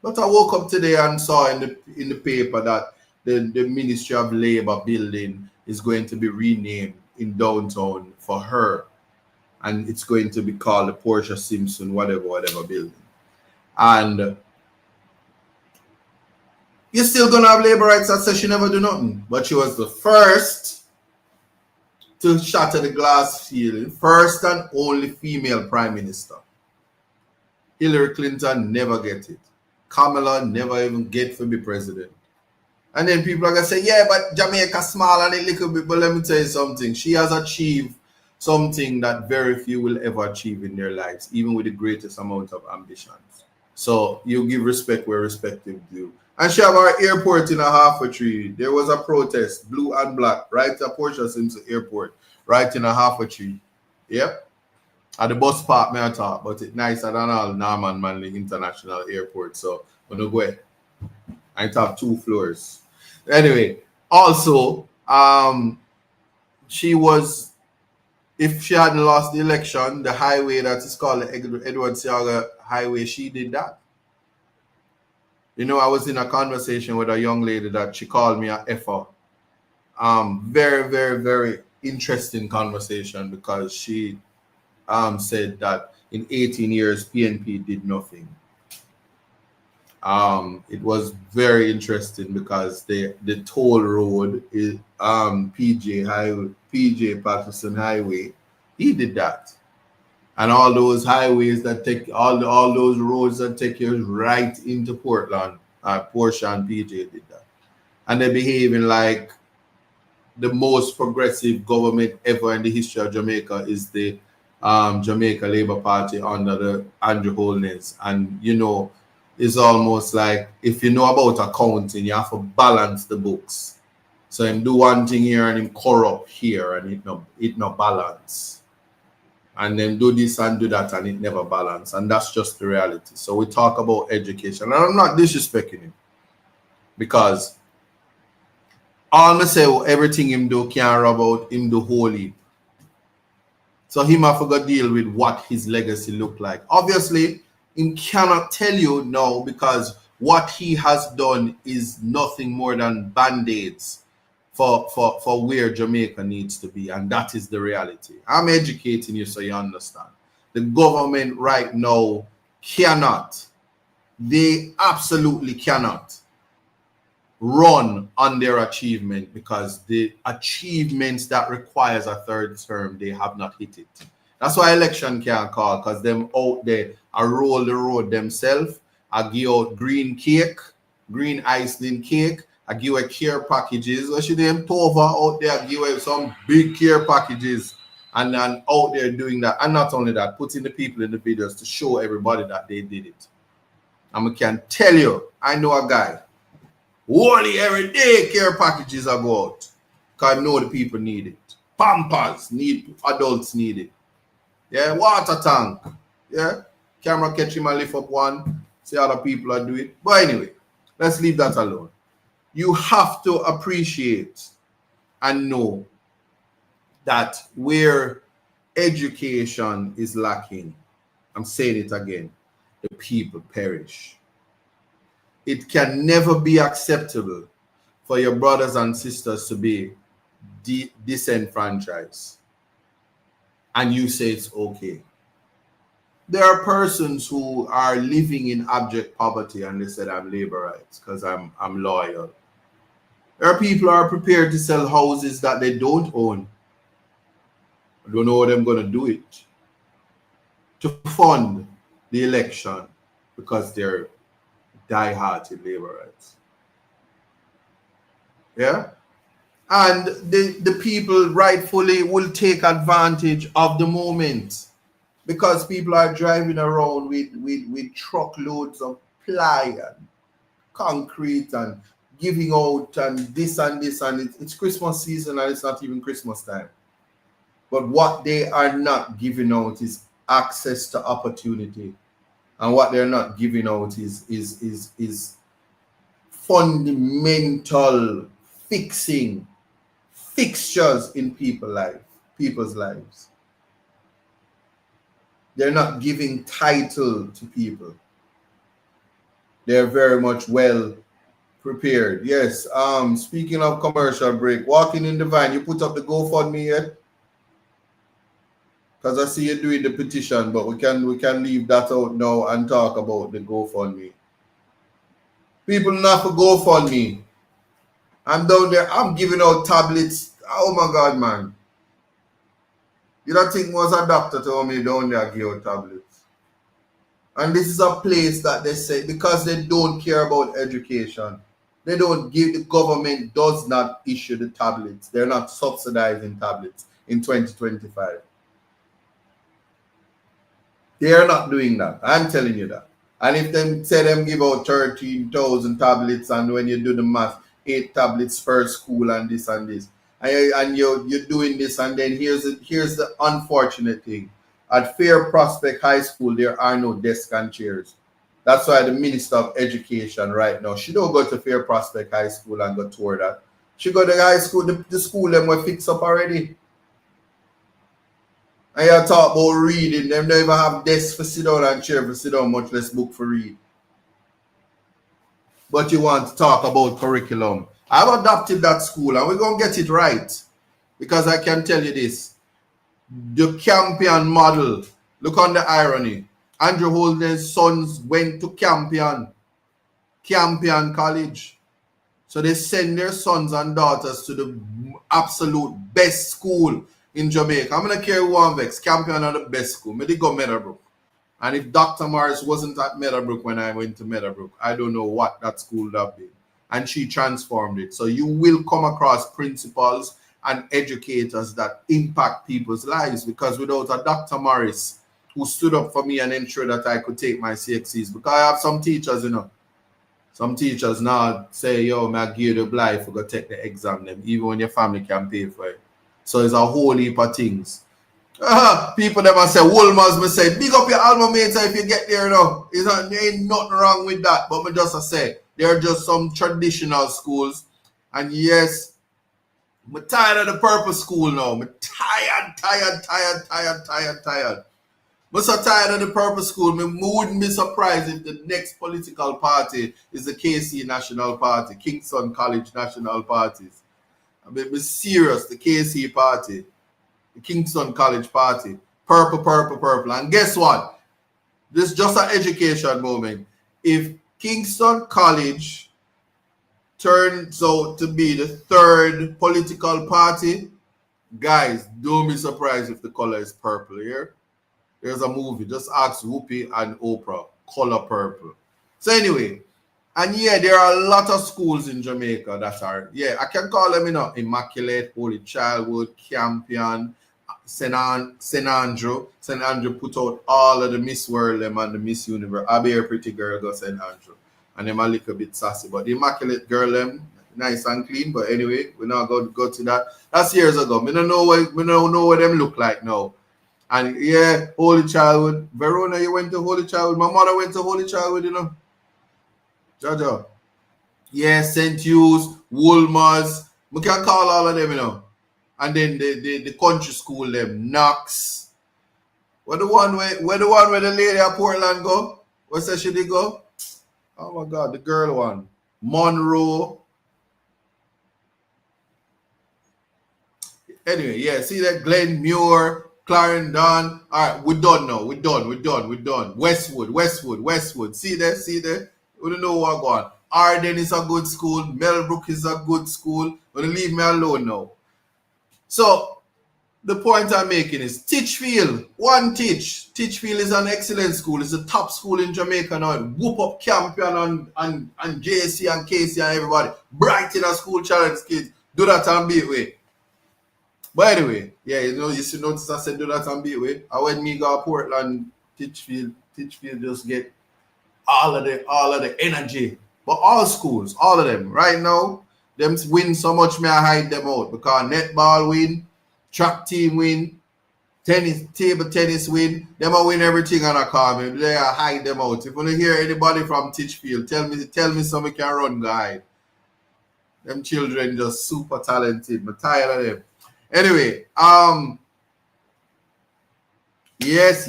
But I woke up today and saw in the paper that the Ministry of Labor building is going to be renamed in downtown for her. And it's going to be called the Portia Simpson whatever building. And you're still going to have labor rights that says she never do nothing. But she was the first to shatter the glass ceiling. First and only female prime minister. Hillary Clinton never get it. Kamala never even get to be president. And then people are going to say, yeah, but Jamaica small and a little bit. But let me tell you something. She has achieved something that very few will ever achieve in their lives, even with the greatest amount of ambitions. So you give respect where respect is due. And she have our airport in a half a tree. There was a protest, blue and black, right at Portia Simpson Airport, right in a half a tree. Yep. At the bus park, may I talk, but it's nicer than all Norman Manley International Airport. So I'm going to go ahead. I have 2 floors. Anyway, also, she was, if she hadn't lost the election, the highway that is called the Edward Seaga Highway, she did that. You know, I was in a conversation with a young lady that she called me a effer. Very, very, very interesting conversation because she said that in 18 years, PNP did nothing. It was very interesting because the toll road is PJ Patterson Highway. He did that, and all those highways that take all those roads that take you right into Portland. Portia and PJ did that, and they're behaving like the most progressive government ever in the history of Jamaica is the Jamaica Labour Party under the Andrew Holness, and you know. It's almost like if you know about accounting, you have to balance the books. So him do one thing here and him corrupt here and it no balance. And then do this and do that and it never balance. And that's just the reality. So we talk about education. And I'm not disrespecting him. Because all I say everything him do can't rub out him do holy. So him have to deal with what his legacy look like. Obviously, he cannot tell you now because what he has done is nothing more than band-aids for where Jamaica needs to be, and that is the reality. I'm educating you so you understand. The government right now cannot, they absolutely cannot run on their achievement because the achievements that requires a third term, they have not hit it. That's why election can't call, because them out there are roll the road themselves I give out green cake, green Iceland cake. I give away care packages. What should them Tova out there give away some big care packages and then out there doing that. And not only that, putting the people in the videos to show everybody that they did it. And I can tell you, I know a guy. Only every day care packages are go out. Because I know the people need it. Pampers need, adults need it. Yeah, water tank. Yeah, camera catch him and lift up one. See other people are doing it. But anyway, let's leave that alone. You have to appreciate and know that where education is lacking, I'm saying it again, the people perish. It can never be acceptable for your brothers and sisters to be disenfranchised. And you say it's okay. There are persons who are living in abject poverty and they said, I'm labor rights because I'm loyal. There are people who are prepared to sell houses that they don't own. I don't know how they're going to do it. To fund the election because they're die-hearted labor rights. Yeah? And the people rightfully will take advantage of the moment because people are driving around with truckloads of ply and concrete and giving out and this and this, and it's Christmas season and it's not even Christmas time. But what they are not giving out is access to opportunity, and what they're not giving out is fundamental fixtures in people's lives. They're not giving title to people. They're very much well prepared. Yes. Speaking of commercial break, walking in the van, you put up the GoFundMe yet? Because I see you doing the petition, but we can leave that out now and talk about the GoFundMe. People not for GoFundMe. I'm down there. I'm giving out tablets. Oh my God, man! You don't think was a doctor told me down there give out tablets? And this is a place that they say because they don't care about education. They don't give, the government does not issue the tablets. They're not subsidizing tablets in 2025. They are not doing that. I'm telling you that. And if them say them give out 13,000 tablets and when you do the math, 8 tablets per school and this and this, and you're doing this, and then here's the unfortunate thing. At Fair Prospect High School, there are no desks and chairs. That's why the Minister of Education right now, she don't go to Fair Prospect High School and go tour that. She go to high school, the school them were fixed up already. And you talk about reading, them don't even have desks for sit down and chair for sit down, much less book for read. But you want to talk about curriculum. I've adopted that school and we're going to get it right. Because I can tell you this. The Campion model, look on the irony. Andrew Holden's sons went to Campion College. So they send their sons and daughters to the absolute best school in Jamaica. I'm going to carry one vex. Campion are the best school. Maybe go Meadowbrook. And if Dr. Morris wasn't at Meadowbrook when I went to Meadowbrook, I don't know what that school would have been. And she transformed it. So you will come across principals and educators that impact people's lives, because without a Dr. Morris who stood up for me and ensured that I could take my CXCs, because I have some teachers, some teachers now say, yo, man, give you the blind for go take the exam, them, even when your family can pay for it. So it's a whole heap of things. People never say, Wolmer's me say, big up your alma mater if you get there, there ain't nothing wrong with that. But me just say, there are just some traditional schools. And yes, I'm tired of the purple school now. I'm tired. I'm so tired of the purple school. I wouldn't be surprised if the next political party is the KC National Party, Kingston College National Parties. I mean, be serious, the KC Party, the Kingston College Party, purple. And guess what? This is just an education moment. If Kingston College turns out to be the third political party, guys, don't be surprised if the color is purple here. There's a movie, just ask Whoopi and Oprah, color purple. So anyway, and yeah, there are a lot of schools in Jamaica that are, yeah, I can call them, Immaculate, Holy Childhood, Campion, St. Andrew. St. Andrew put out all of the Miss World them and the Miss Universe. I be a pretty girl go St. Andrew. And them a little bit sassy. But the Immaculate girl them, nice and clean. But anyway, we're not going to go to that. That's years ago. We don't know what them look like now. And yeah, Holy Childhood. Verona, you went to Holy Childhood. My mother went to Holy Childhood, Jaja. Yeah, St. Hughes, Woolmers. We can call all of them, And then the country school them, Knox. Where the one where the lady at Portland go? Where said she did go? Oh my God, the girl one. Monroe. Anyway, yeah, see that Glenmuir, Clarendon. All right, we're done now. We're done. Westwood. See there? We don't know what going on. Arden is a good school. Melbrook is a good school. But leave me alone now. So the point I'm making is Titchfield. Titchfield is an excellent school. It's a top school in Jamaica now. Whoop up Campion and JC and Casey and everybody. Bright in a school challenge kids. Do that and be way. By the way, yeah, you should notice I said do that and be way. I when me go to Portland, Titchfield just get all of the energy. But all schools, all of them, right now, them win so much may I hide them out because netball win, track team win, table tennis win, them I win everything and I call me. They I hide them out. If you want to hear anybody from Titchfield, tell me somebody can run guy. Them children just super talented. I'm tired of them. Anyway, Yes,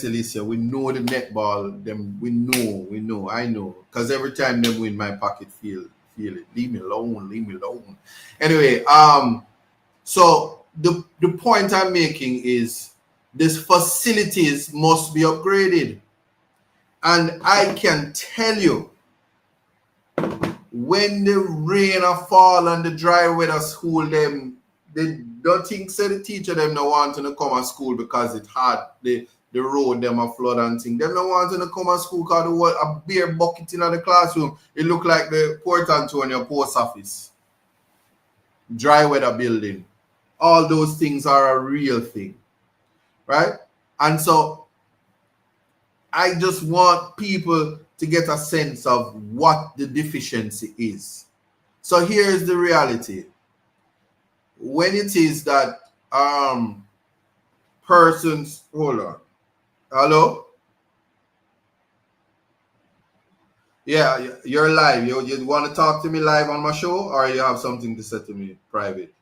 Alicia. We know the netball. Them we know. I know. Because every time them win, my pocket feel it. Leave me alone. Anyway, so the point I'm making is these facilities must be upgraded. And I can tell you, when the rain fall and the dry weather school them, they don't think say the teacher them no want to come to school because it hard the road them a flood and thing. Them no want to come to school because a beer bucket in the classroom. It look like the Port Antonio post office. Dry weather building. All those things are a real thing. Right? And so I just want people to get a sense of what the deficiency is. So here's the reality. When it is that persons, hold on. Hello? Yeah, you're live. You want to talk to me live on my show, or you have something to say to me private?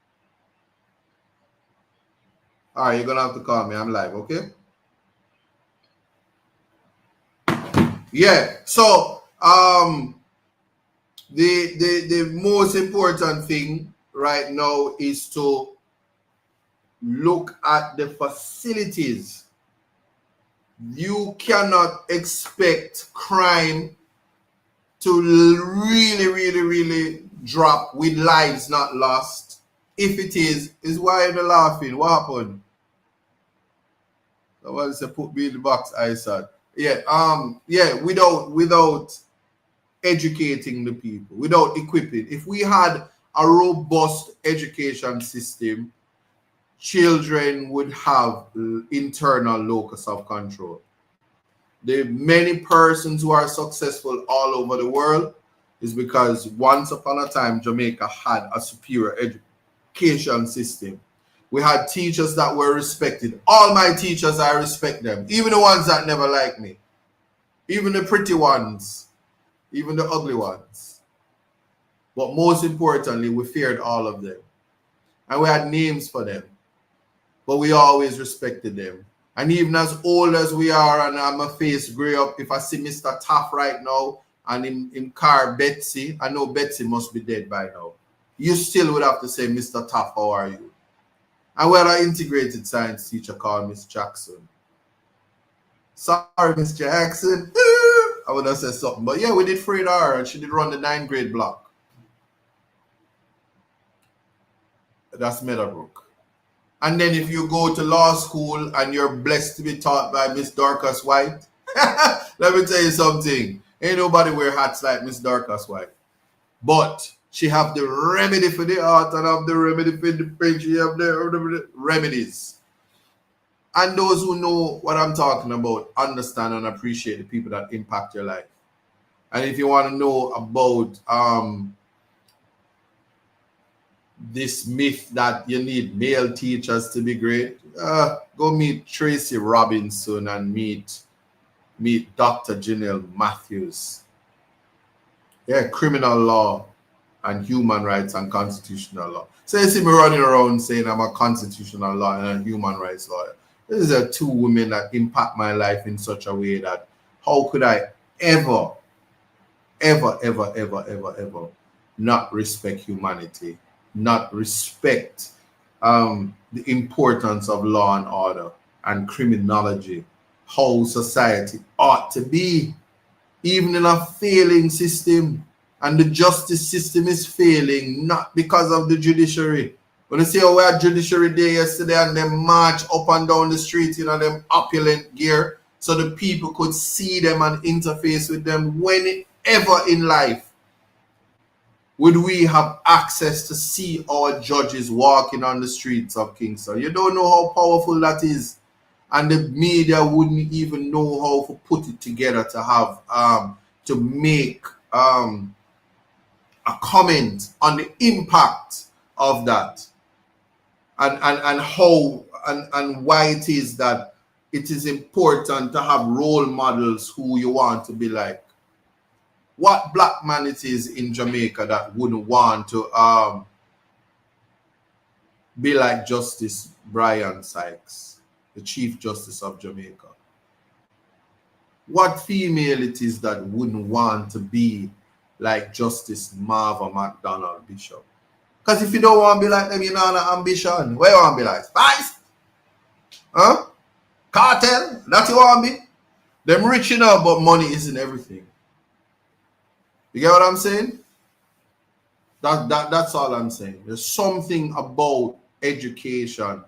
All right, you're gonna have to call me. I'm live, okay? Yeah. So the most important thing right now is to look at the facilities. You cannot expect crime to really drop with lives not lost. If it is why they're laughing. What happened? Someone said put me in the box, I said. Yeah, without educating the people, without equipping. If we had a robust education system, children would have internal locus of control. The many persons who are successful all over the world is because once upon a time Jamaica had a superior education system. We had teachers that were respected. All my teachers, I respect them. Even the ones that never like me. Even the pretty ones. Even the ugly ones. But most importantly, we feared all of them. And we had names for them. But we always respected them. And even as old as we are and my face gray up, if I see Mr. Taff right now and in car Betsy, I know Betsy must be dead by now. You still would have to say, Mr. Taff, how are you? And we had an integrated science teacher called Miss Jackson. Sorry, Miss Jackson. I would have said something. But yeah, we did freed her and she did run the 9th grade block. That's Meadowbrook. And then if you go to law school and you're blessed to be taught by Miss Dorcas White, let me tell you something. Ain't nobody wear hats like Miss Darker's wife. But she have the remedy for the art and have the remedy for the pain. She have the remedies. And those who know what I'm talking about understand and appreciate the people that impact your life. And if you want to know about this myth that you need male teachers to be great, go meet Tracy Robinson and meet Dr. Janelle Matthews. Yeah, criminal law and human rights and constitutional law. So you see me running around saying I'm a constitutional law and a human rights lawyer. These are two women that impact my life in such a way that how could I ever not respect humanity, not respect the importance of law and order and criminology, how society ought to be, even in a failing system. And the justice system is failing not because of the judiciary. When you see how we had judiciary day yesterday and they march up and down the street in them opulent gear so the people could see them and interface with them, whenever in life would we have access to see our judges walking on the streets of Kingston? You don't know how powerful that is. And the media wouldn't even know how to put it together to have to make a comment on the impact of that and how and why it is that it is important to have role models who you want to be like. What black man it is in Jamaica that wouldn't want to be like Justice Brian Sykes, the Chief Justice of Jamaica? What female it is that wouldn't want to be like Justice Marva McDonald Bishop? Because if you don't want to be like them, you know, an ambition. Where you want to be like? Spice? Huh? Cartel? That's you want to be? Them rich enough, but money isn't everything. You get what I'm saying? That's all I'm saying. There's something about education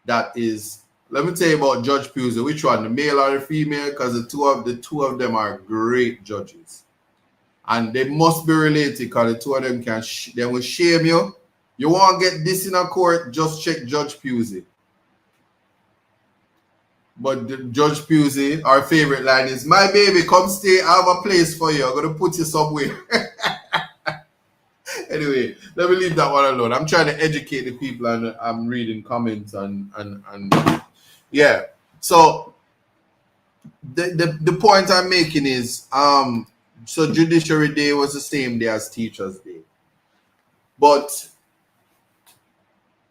that is. Let me tell you about Judge Pusey. Which one, the male or the female? Because the two of them are great judges, and they must be related because the two of them they will shame you. You want to get this in a court? Just check Judge Pusey. But the Judge Pusey, our favorite line is, "My baby, come stay. I have a place for you. I'm gonna put you somewhere." Anyway, let me leave that one alone. I'm trying to educate the people, and I'm reading comments and yeah. So the point I'm making is so Judiciary Day was the same day as Teachers Day. But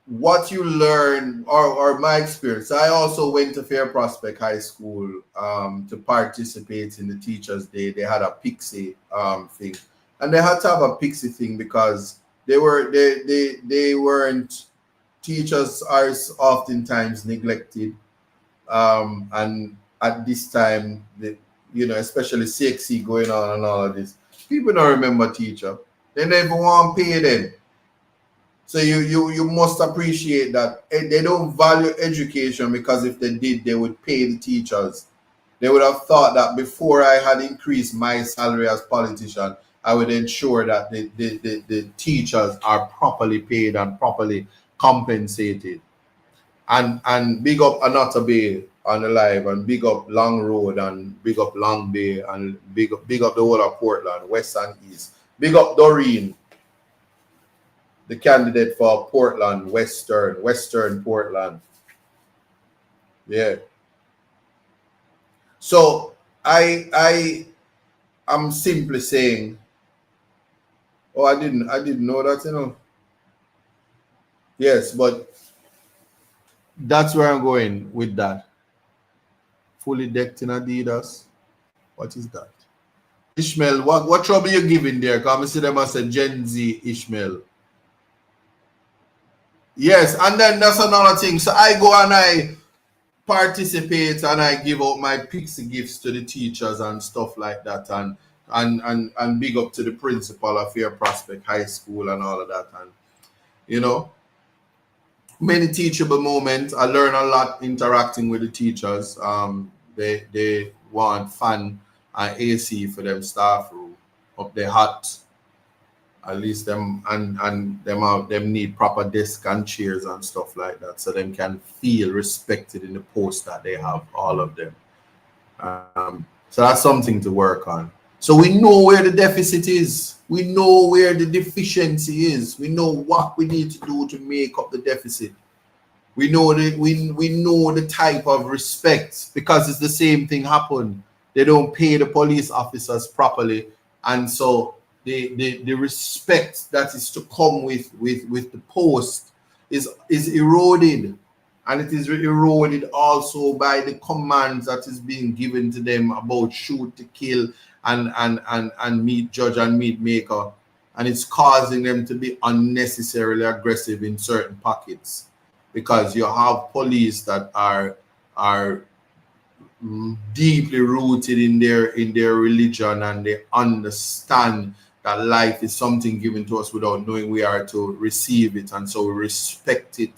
what you learn, or my experience, I also went to Fair Prospect High School to participate in the Teachers Day. They had a Pixie thing. And they had to have a Pixie thing because they weren't, teachers are oftentimes neglected. And at this time, especially CXC going on and all of this, people don't remember teacher. They never want to pay them. So you must appreciate that they don't value education, because if they did, they would pay the teachers. They would have thought that before I had increased my salary as politician, I would ensure that the teachers are properly paid and properly compensated. And big up Anata Bay on the live, and big up Long Road, and big up Long Bay, and big up the whole of Portland, West and East. Big up Doreen, the candidate for Portland, Western Portland. Yeah. So I'm simply saying, oh, I didn't know that, Yes, but that's where I'm going with that. Fully decked in Adidas. What is that? Ishmael, what trouble you giving there? Because I see them as a Gen Z Ishmael. Yes, and then that's another thing. So I go and I participate and I give out my Pixie gifts to the teachers and stuff like that, and big up to the principal of Fair Prospect High School and all of that, and many teachable moments. I learn a lot interacting with the teachers. They want fun and AC for them staff room up there hot. At least them and them need proper desk and chairs and stuff like that, so them can feel respected in the post that they have, all of them. So that's something to work on. So we know where the deficit is. We know where the deficiency is. We know what we need to do to make up the deficit. We know that we know the type of respect, because it's the same thing happened. They don't pay the police officers properly, and so the respect that is to come with the post is eroded, and it is eroded also by the commands that is being given to them about shoot to kill and meet judge and meet maker, and it's causing them to be unnecessarily aggressive in certain pockets, because you have police that are deeply rooted in their religion, and they understand that life is something given to us without knowing we are to receive it, and so we respect it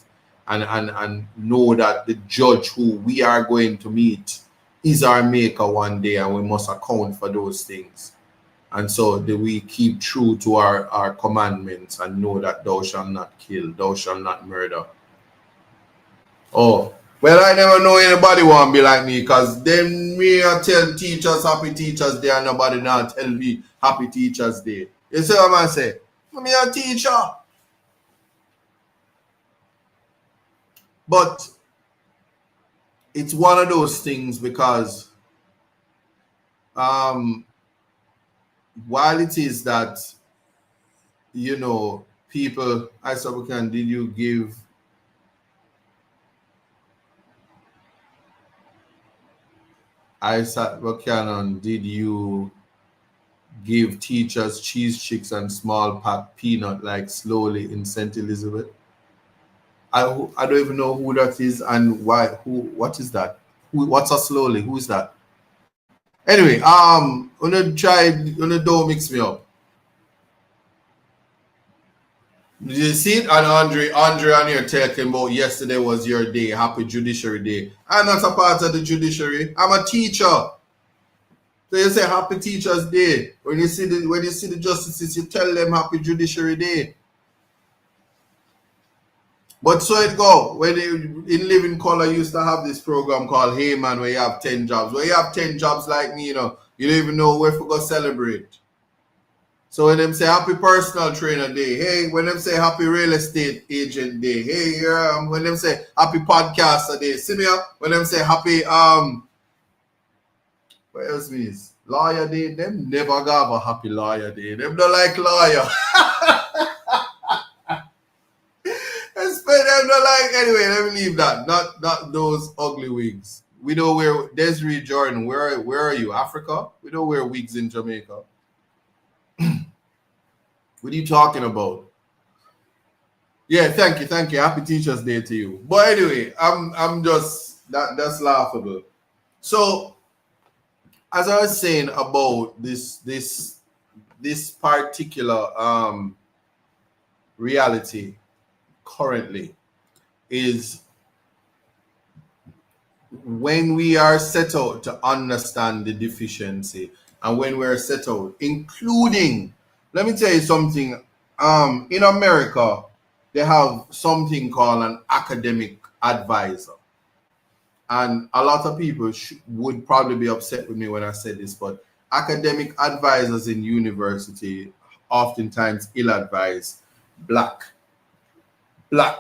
and know that the judge who we are going to meet is our maker one day, and we must account for those things. And so we keep true to our commandments and know that thou shalt not kill, thou shalt not murder. Oh, well, I never know anybody want to be like me, because then me I tell teachers Happy Teachers Day and nobody now tell me Happy Teachers Day. You see what I say? Me a teacher. But it's one of those things, because while it is that, you know, people, I said, did you give did you give teachers cheese chicks and small pack peanut like slowly in St. Elizabeth? I don't even know who that is and why. What is that? What's a slowly? Who is that? Anyway, don't mix me up. Did you see it? And Andre on here talking about yesterday was your day, happy Judiciary Day. I'm not a part of the judiciary. I'm a teacher. So you say Happy Teachers Day. When you see the justices, you tell them Happy Judiciary Day. But so it go. When in Living Color used to have this program called Hey Man, where you have 10 jobs. Where you have 10 jobs like me, you know, you don't even know where to go celebrate. So when them say Happy Personal Trainer Day, hey, when them say Happy Real Estate Agent Day, hey, when them say Happy Podcaster Day, see me up. When them say Happy what else means? Lawyer Day, them never got a Happy Lawyer Day. Them don't like lawyer. Them don't like, anyway, let me leave that. Not those ugly wigs. We don't wear Desiree Jordan. Where are you? Africa? We don't wear wigs in Jamaica. What are you talking about? Yeah, thank you. Happy Teachers Day to you. But anyway, I'm just that's laughable. So as I was saying about this particular reality currently is when we are set out to understand the deficiency, and when we're set out, including, let me tell you something, in America, they have something called an academic advisor. And a lot of people would probably be upset with me when I say this, but academic advisors in university oftentimes ill-advise black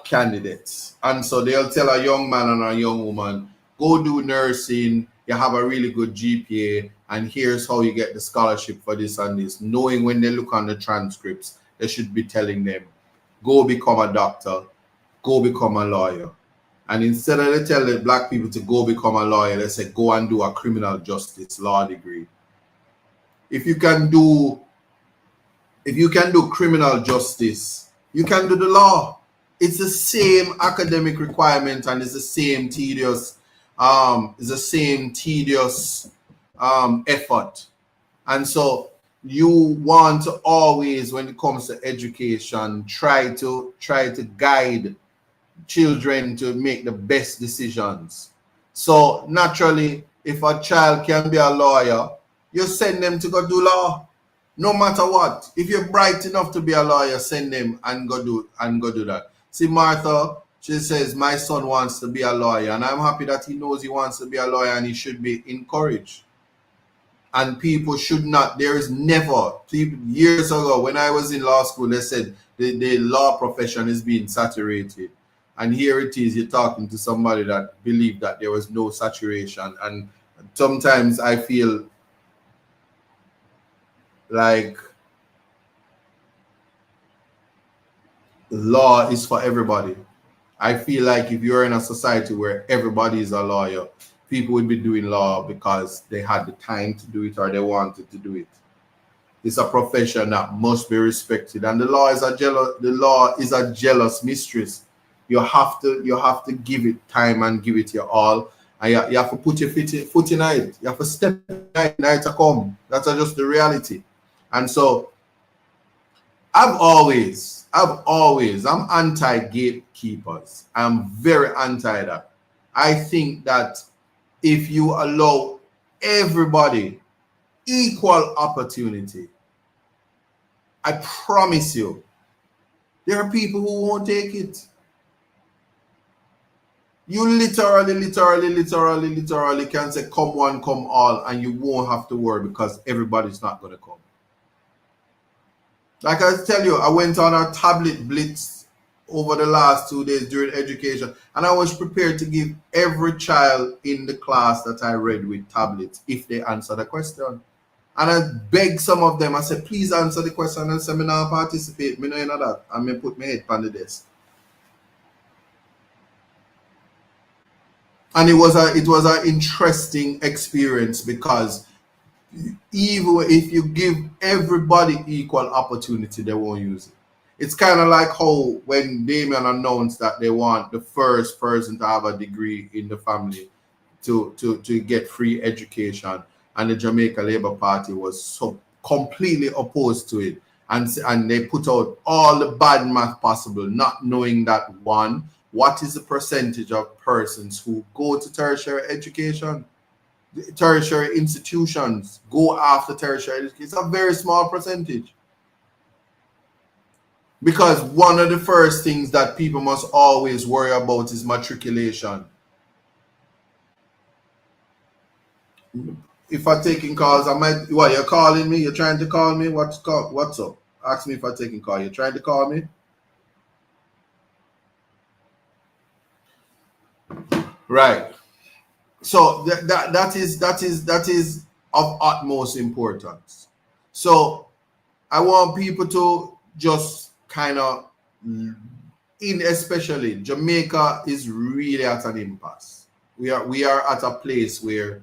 candidates. And so they'll tell a young man and a young woman, go do nursing, you have a really good GPA, and here's how you get the scholarship for this and this, knowing when they look on the transcripts, they should be telling them, go become a doctor, go become a lawyer. And instead of they tell the black people to go become a lawyer, they say, go and do a criminal justice law degree. If you can do criminal justice, you can do the law. It's the same academic requirement, and it's the same tedious effort. And so you want to always, when it comes to education, try to guide children to make the best decisions. So naturally, if a child can be a lawyer, You send them to go do law. No matter what. If you're bright enough to be a lawyer, send them and go do that. See, Martha, she says, my son wants to be a lawyer, and I'm happy that he knows he wants to be a lawyer, and he should be encouraged. And people should not, there is never, years ago when I was in law school, they said the law profession is being saturated. And here it is, you're talking to somebody that believed that there was no saturation. And sometimes I feel like law is for everybody. I feel like if you're in a society where everybody is a lawyer, people would be doing law because they had the time to do it or they wanted to do it. It's a profession that must be respected, and the law is a jealous mistress. You have to give it time and give it your all, and you have to put your foot in it. You have to step in it to come. That's just the reality. And so I'm anti-gatekeepers. I'm very anti that. I think that if you allow everybody equal opportunity, I promise you, there are people who won't take it. You literally can say, come one, come all, and you won't have to worry because everybody's not going to come. Like I tell you, I went on a tablet blitz over the last 2 days during education, and I was prepared to give every child in the class that I read with tablets if they answer the question. And I begged some of them, I said, please answer the question, and say, me not participate, me know that, and me put my head on the desk. And it was an interesting experience because even if you give everybody equal opportunity, they won't use it. It's kind of like how when Damien announced that they want the first person to have a degree in the family to get free education, and the Jamaica Labour Party was so completely opposed to it, and they put out all the bad math possible, not knowing that, one, what is the percentage of persons who go to tertiary education? Tertiary institutions go after tertiary education. It's a very small percentage. Because one of the first things that people must always worry about is matriculation. If I'm taking calls, I might. What, you're calling me? You're trying to call me? What's up? Ask me if I'm taking call. You're trying to call me? Right. So that is of utmost importance. So I want people to just kind of, especially Jamaica is really at an impasse. We are at a place where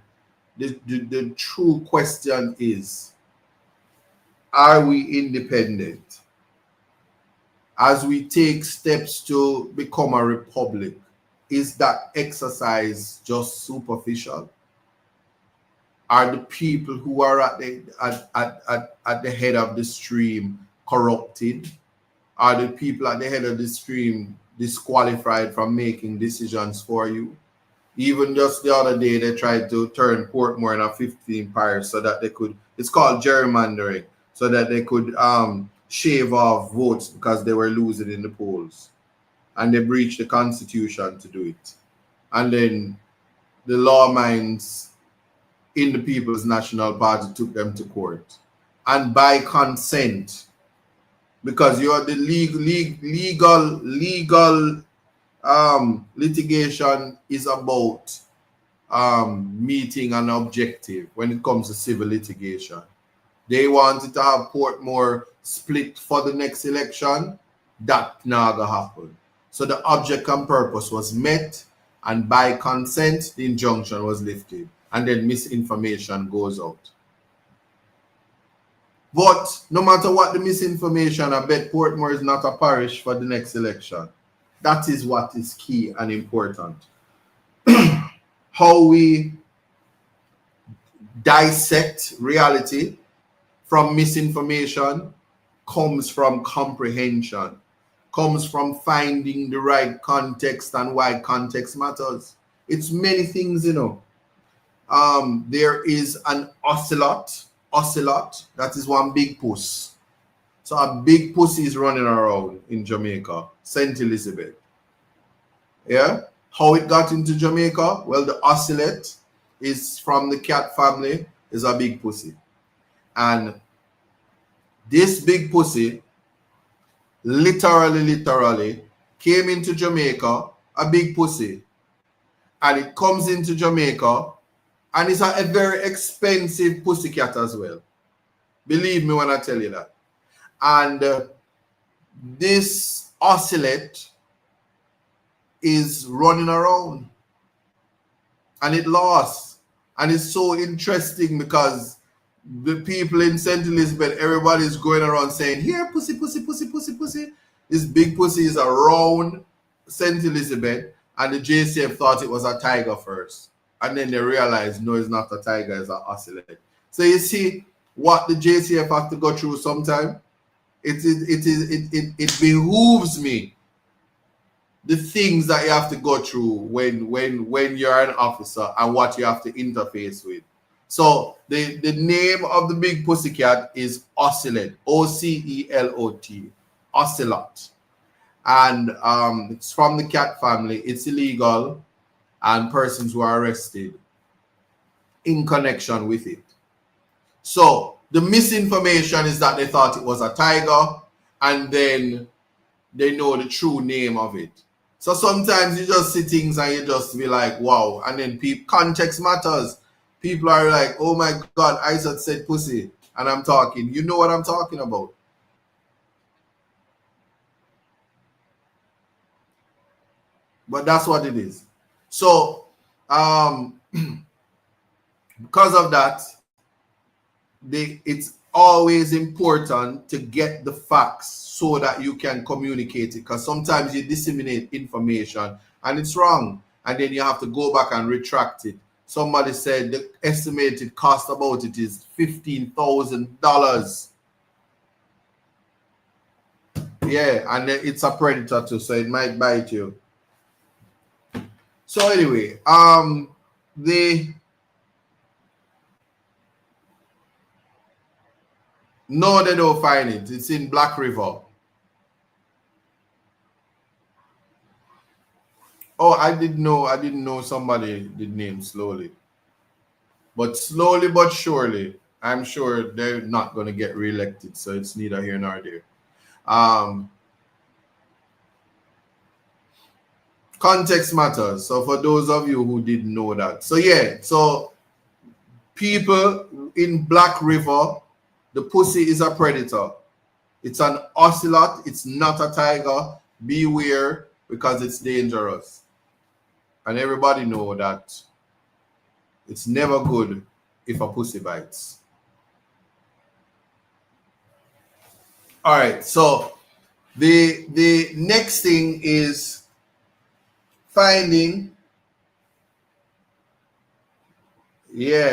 the true question is, are we independent? As we take steps to become a republic, is that exercise just superficial? Are the people who are at the head of the stream corrupted? Are the people at the head of the stream disqualified from making decisions for you? Even just the other day, they tried to turn Portmore in a 15 parish so that they could, it's called gerrymandering, so that they could shave off votes because they were losing in the polls. And they breached the constitution to do it. And then the law minds in the People's National Party took them to court. And by consent, because you're the legal litigation is about meeting an objective when it comes to civil litigation. They wanted to have Portmore split for the next election. That never happened. So the object and purpose was met, and by consent, the injunction was lifted, and then misinformation goes out. But no matter what the misinformation, I bet Portmore is not a parish for the next election. That is what is key and important. How we dissect reality from misinformation comes from comprehension, comes from finding the right context and why context matters. It's many things, you know. there is an ocelot. Ocelot, that is one big puss. So a big pussy is running around in Jamaica, St. Elizabeth. Yeah. How it got into Jamaica? Well, the ocelot is from the cat family, is a big pussy. And this big pussy literally came into Jamaica, a big pussy. And it comes into Jamaica, and it's a very expensive pussycat as well. Believe me when I tell you that. And this ocelot is running around, and it lost. And it's so interesting because the people in St. Elizabeth, everybody's going around saying, here, pussy, pussy, pussy, pussy, pussy. This big pussy is around St. Elizabeth, and the JCF thought it was a tiger first. And then they realized, no, it's not a tiger, it's an ocelot. So you see what the JCF have to go through sometimes? It behooves me the things that you have to go through when you're an officer and what you have to interface with. So the name of the big pussycat is Ocelot, Ocelot, Ocelot. And it's from the cat family. It's illegal, and persons were arrested in connection with it. So the misinformation is that they thought it was a tiger, and then they know the true name of it. So sometimes you just see things and you just be like, wow. And then context matters. People are like, oh my God, Isaac said pussy. And I'm talking. You know what I'm talking about. But that's what it is. So because of that, it's always important to get the facts so that you can communicate it, because sometimes you disseminate information and it's wrong, and then you have to go back and retract it. Somebody said the estimated cost about it is $15,000. Yeah, and it's a predator too, so it might bite you. So anyway, no, they don't find it. It's in Black River. Oh, I didn't know somebody did name Slowly. But slowly but surely, I'm sure they're not going to get reelected. So it's neither here nor there. Context matters. So for those of you who didn't know that. So yeah, so people in Black River, the pussy is a predator. It's an ocelot. It's not a tiger. Beware, because it's dangerous. And everybody know that it's never good if a pussy bites. All right, so the next thing is finding. Yeah.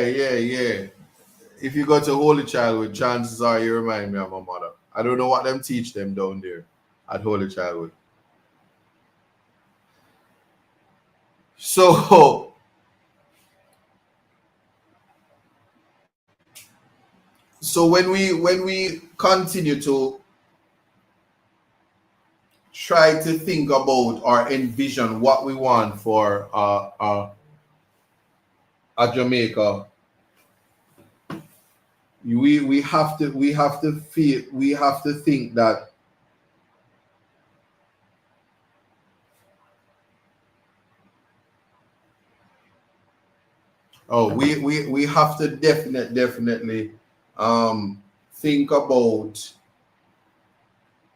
If you go to Holy Childhood, chances are you remind me of my mother. I don't know what them teach them down there at Holy Childhood. So when we continue to try to think about or envision what we want for a Jamaica, we have to think that we have to definitely think about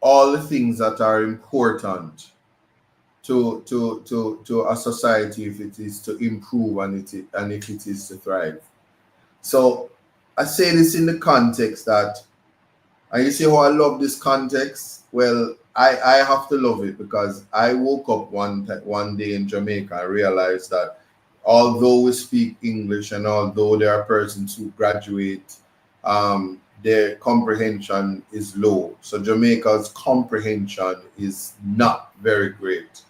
all the things that are important to a society if it is to improve and if it is to thrive. So I say this in the context that, and you say, oh, I love this context. Well, I have to love it because I woke up one day in Jamaica and realized that although we speak English and although there are persons who graduate, their comprehension is low. So Jamaica's comprehension is not very great.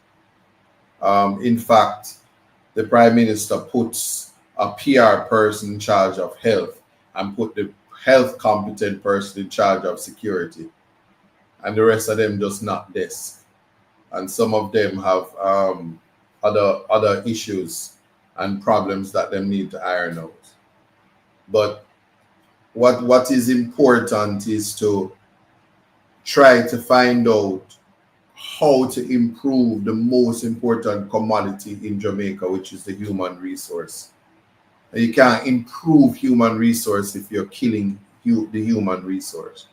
In fact, the Prime Minister puts a PR person in charge of health and put the health competent person in charge of security, and the rest of them just not this. And some of them have other issues and problems that they need to iron out. But what is important is to try to find out how to improve the most important commodity in Jamaica, which is the human resource. And you can't improve human resource if you're killing the human resource.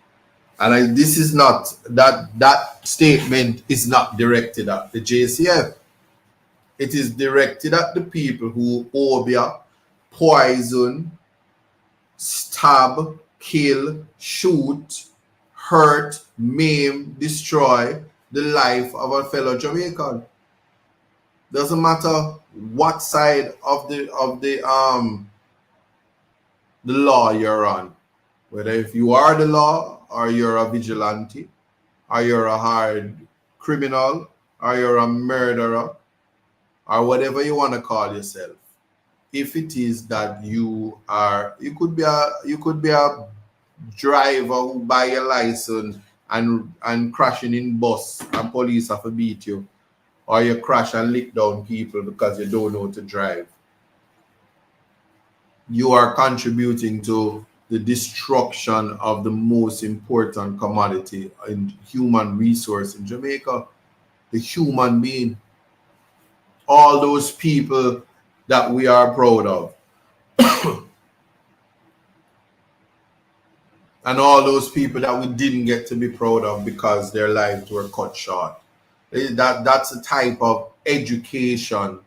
And this is not that statement is not directed at the JCF. It is directed at the people who obia, poison, stab, kill, shoot, hurt, maim, destroy the life of a fellow Jamaican. Doesn't matter what side of the law you're on, whether if you are the law or you're a vigilante or you're a hard criminal or you're a murderer or whatever you want to call yourself. If it is that you could be a driver who buy a license and crashing in bus and police have to beat you, or you crash and lick down people because you don't know to drive. You are contributing to the destruction of the most important commodity in human resource in Jamaica, the human being. All those people that we are proud of. And all those people that we didn't get to be proud of because their lives were cut short. That's a type of education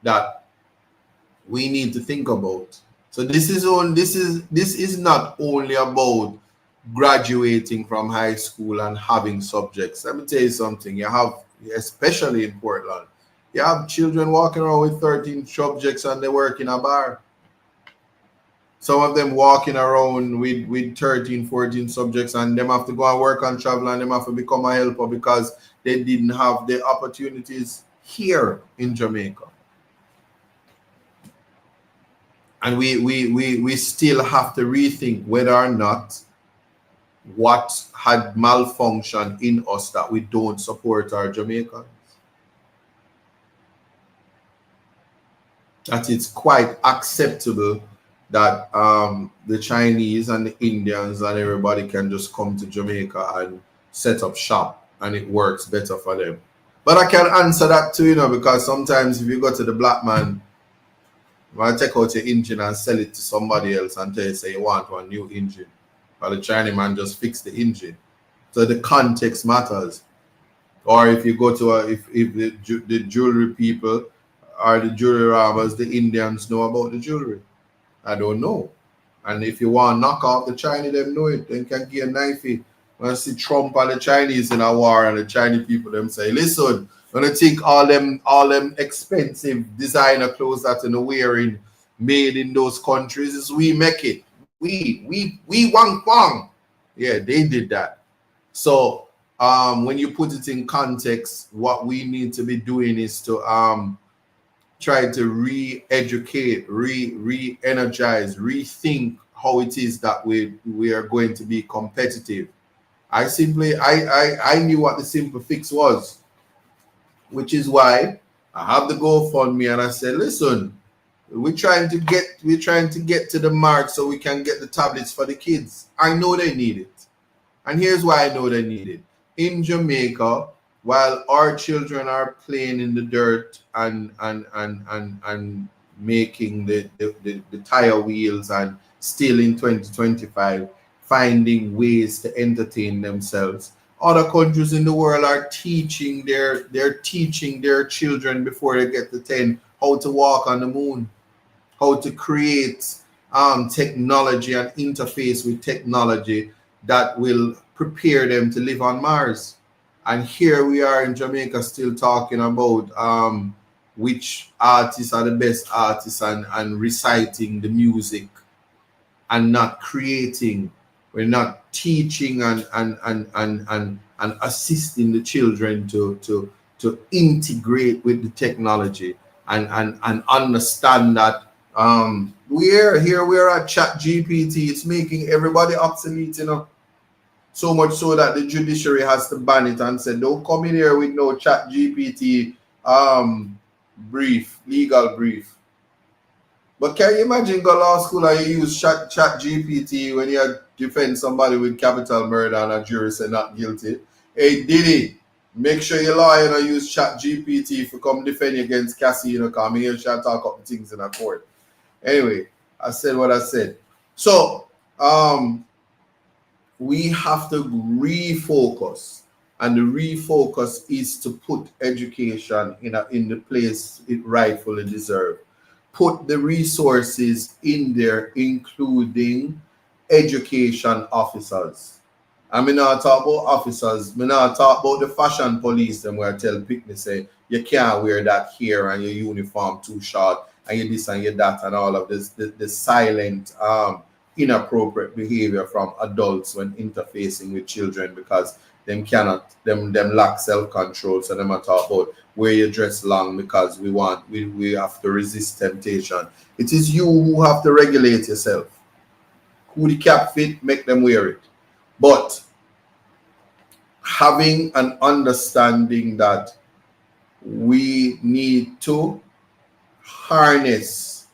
that we need to think about. So this is not only about graduating from high school and having subjects. Let me tell you something. You have, especially in Portland, you have children walking around with 13 subjects and they work in a bar. Some of them walking around with 13, 14 subjects and them have to go and work and travel and them have to become a helper because they didn't have the opportunities here in Jamaica. And we still have to rethink whether or not what had malfunctioned in us that we don't support our Jamaicans. That it's quite acceptable that the Chinese and the Indians and everybody can just come to Jamaica and set up shop and it works better for them. But I can answer that too, because sometimes if you go to the black man, you want to take out your engine and sell it to somebody else and tell you, say you want one new engine. But the Chinese man just fix the engine. So the context matters. Or if you go to if the jewelry people or the jewelry robbers, the Indians know about the jewelry. I don't know. And if you want to knock off the Chinese, them know it. They can get a knifey. When I see Trump and the Chinese in a war and the Chinese people them say, listen, when I think all them expensive designer clothes that you're wearing made in those countries is we make it. We wang. Yeah, they did that. So when you put it in context, what we need to be doing is to try to re-educate, re-energize, rethink how it is that we are going to be competitive. I knew what the simple fix was, which is why I have the GoFundMe and I said, listen, we're trying to get to the mark so we can get the tablets for the kids. I know they need it. And here's why I know they need it. In Jamaica, while our children are playing in the dirt and making the tire wheels and still in 2025 finding ways to entertain themselves, other countries in the world are teaching their children before they get to 10 how to walk on the moon, how to create technology and interface with technology that will prepare them to live on Mars. And here we are in Jamaica still talking about which artists are the best artists and reciting the music and not creating. We're not teaching and assisting the children to integrate with the technology and understand that We're at Chat GPT. It's making everybody obsolete, you know. So much so that the judiciary has to ban it and say, don't come in here with no Chat GPT legal brief. But can you imagine go law school and you use chat GPT when you defend somebody with capital murder and a jury say not guilty? Hey Diddy, make sure your lawyer don't use chat GPT if you come defend you against Cassie, you know, come here shall talk up things in a court. Anyway, I said what I said. So we have to refocus. And the refocus is to put education in the place it rightfully deserves. Put the resources in there, including education officers. I mean, not talk about officers. I mean, not talk about the fashion police. Them where I tell people say you can't wear that here and your uniform too short and you this and you that and all of this. The silent, inappropriate behavior from adults when interfacing with children because them lack self-control. So them are talk about wear your dress long because we have to resist temptation. It is you who have to regulate yourself. Who the cap fit, make them wear it. But having an understanding that we need to harness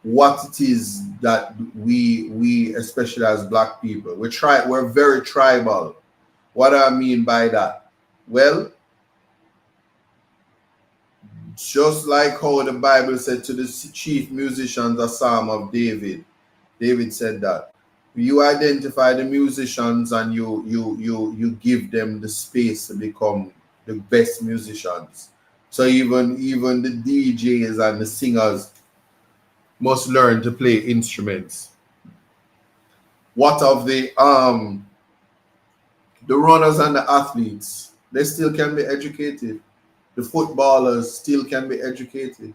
what it is that we especially as black people, we're very tribal. What do I mean by that? Well, just like how the Bible said to the chief musicians, a psalm of David. David said that you identify the musicians and you give them the space to become the best musicians. So even the DJs and the singers must learn to play instruments. What of the runners and the athletes? They still can be educated. The footballers still can be educated.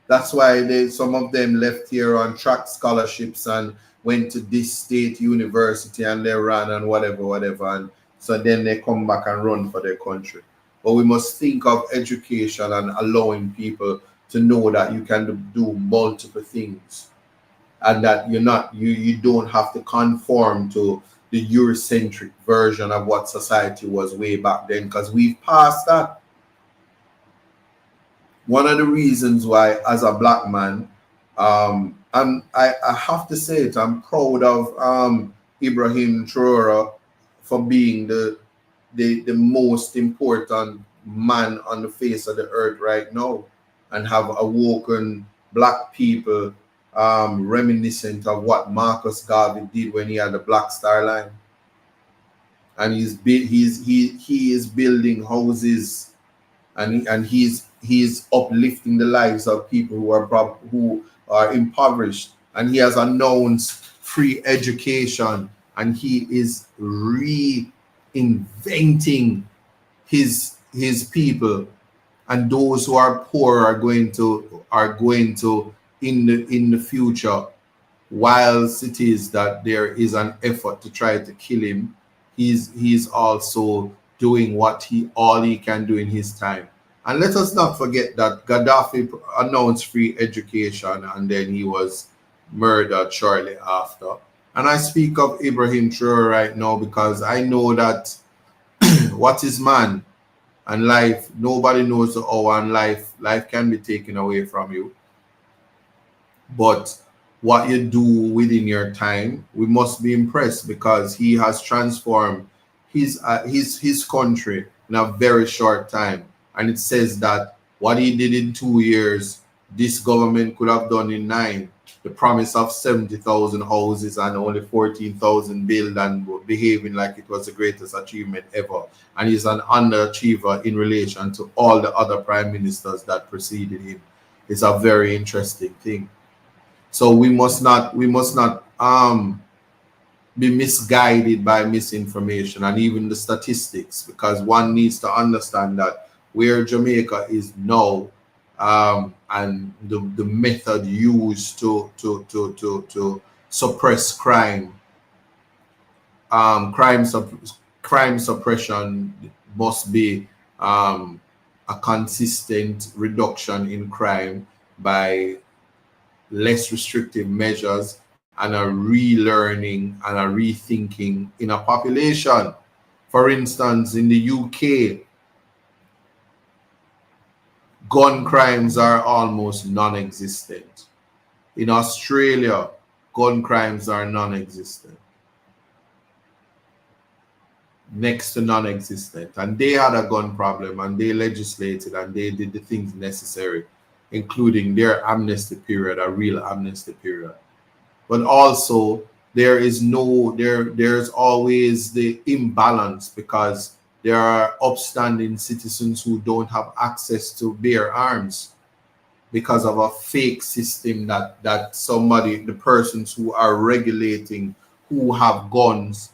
That's why some of them left here on track scholarships and went to this state university and they ran and whatever. And so then they come back and run for their country. But we must think of education and allowing people to know that you can do multiple things and that you don't have to conform to the Eurocentric version of what society was way back then, because we've passed that. One of the reasons why, as a black man, I have to say it, I'm proud of Ibrahim Traore for being the most important man on the face of the earth right now, and have awoken black people reminiscent of what Marcus Garvey did when he had the Black Star Line. And he is building houses, and he's uplifting the lives of people who are impoverished, and he has announced free education, and he is reinventing his people, and those who are poor are going to in the future, whilst it is that there is an effort to try to kill him, he's also doing all he can do in his time. And let us not forget that Gaddafi announced free education and then he was murdered shortly after. And I speak of Ibrahim Traore right now because I know that what is man and life, nobody knows the hour, and life can be taken away from you. But what you do within your time, we must be impressed, because he has transformed his country in a very short time. And it says that what he did in 2 years, this government could have done in 9. The promise of 70,000 houses and only 14,000 built, and behaving like it was the greatest achievement ever. And he's an underachiever in relation to all the other prime ministers that preceded him. It's a very interesting thing. So we must not be misguided by misinformation and even the statistics, because one needs to understand that where Jamaica is now, and the method used to suppress crime, crime suppression must be a consistent reduction in crime, by less restrictive measures and a relearning and a rethinking in a population. For instance, in the UK, gun crimes are almost non-existent. In Australia, gun crimes are non-existent, next to non-existent. And they had a gun problem and they legislated and they did the things necessary, including their amnesty period, a real amnesty period. But also there's always the imbalance because there are upstanding citizens who don't have access to bear arms because of a fake system that the persons who are regulating who have guns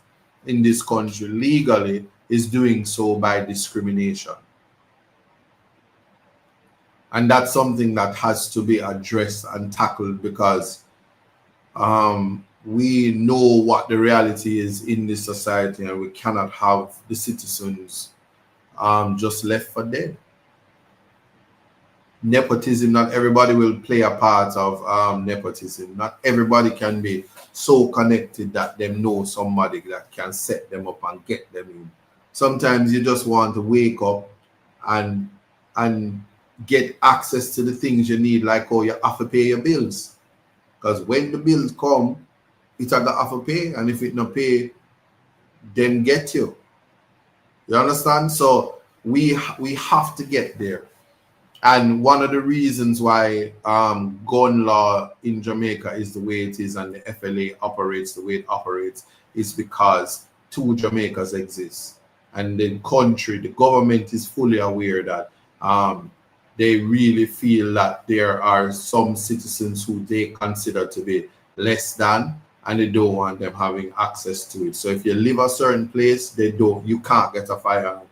in this country legally is doing so by discrimination. And that's something that has to be addressed and tackled because we know what the reality is in this society, and we cannot have the citizens just left for dead. Nepotism, not everybody will play a part of nepotism. Not everybody can be so connected that they know somebody that can set them up and get them in. Sometimes you just want to wake up and get access to the things you need, like, oh, you have to pay your bills. Because when the bills come, it's a have to pay, and if it not pay, then get you. You understand? So we have to get there. And one of the reasons why gun law in Jamaica is the way it is and the FLA operates the way it operates is because two Jamaicas exist. And the country, the government is fully aware that they really feel that there are some citizens who they consider to be less than, and they don't want them having access to it. So if you live a certain place, you can't get a firearm.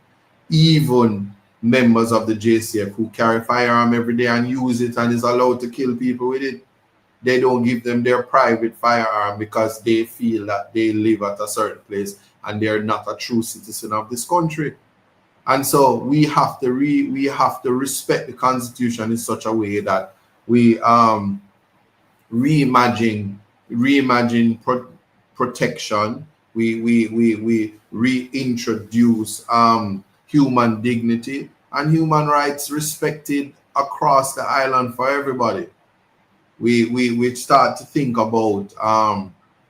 Even members of the JCF who carry firearm every day and use it and is allowed to kill people with it, they don't give them their private firearm because they feel that they live at a certain place and they're not a true citizen of this country. And so we have to respect the Constitution in such a way that we reimagine protection. We reintroduce human dignity and human rights respected across the island for everybody. We start to think about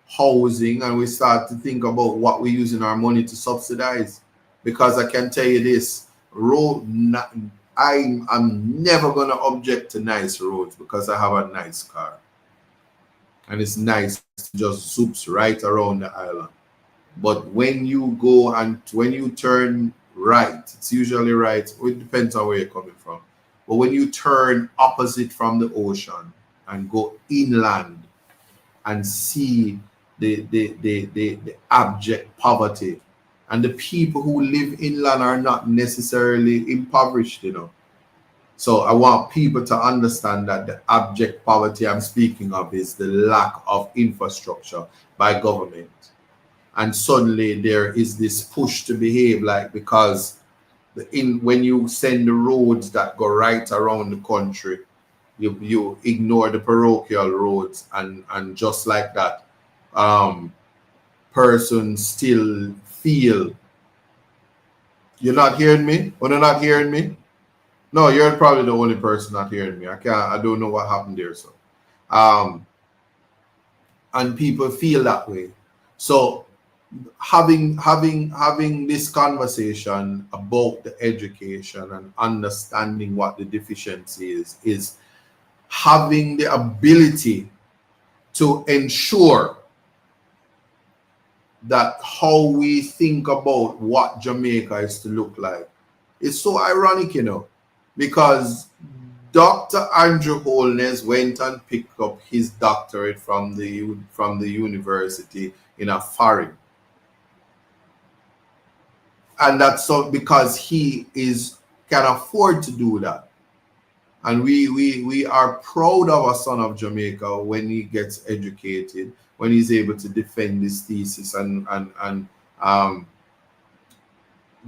housing, and we start to think about what we're using our money to subsidize. Because I can tell you this, I'm never going to object to nice roads because I have a nice car. And it's nice to just zoops right around the island. But when you go and when you turn right, it's usually right. It depends on where you're coming from. But when you turn opposite from the ocean and go inland and see the abject poverty, and the people who live inland are not necessarily impoverished, So I want people to understand that the abject poverty I'm speaking of is the lack of infrastructure by government. And suddenly there is this push to behave like, because when you send the roads that go right around the country, you ignore the parochial roads, and just like that, persons still feel. You're not hearing me? Or they're not hearing me? No, you're probably the only person not hearing me. I don't know what happened there. So and people feel that way. So having this conversation about the education and understanding what the deficiency is having the ability to ensure that how we think about what Jamaica is to look like. It's so ironic, because Dr. Andrew Holness went and picked up his doctorate from the university in a foreign. And that's so because he can afford to do that. And we are proud of a son of Jamaica when he gets educated, when he's able to defend his thesis and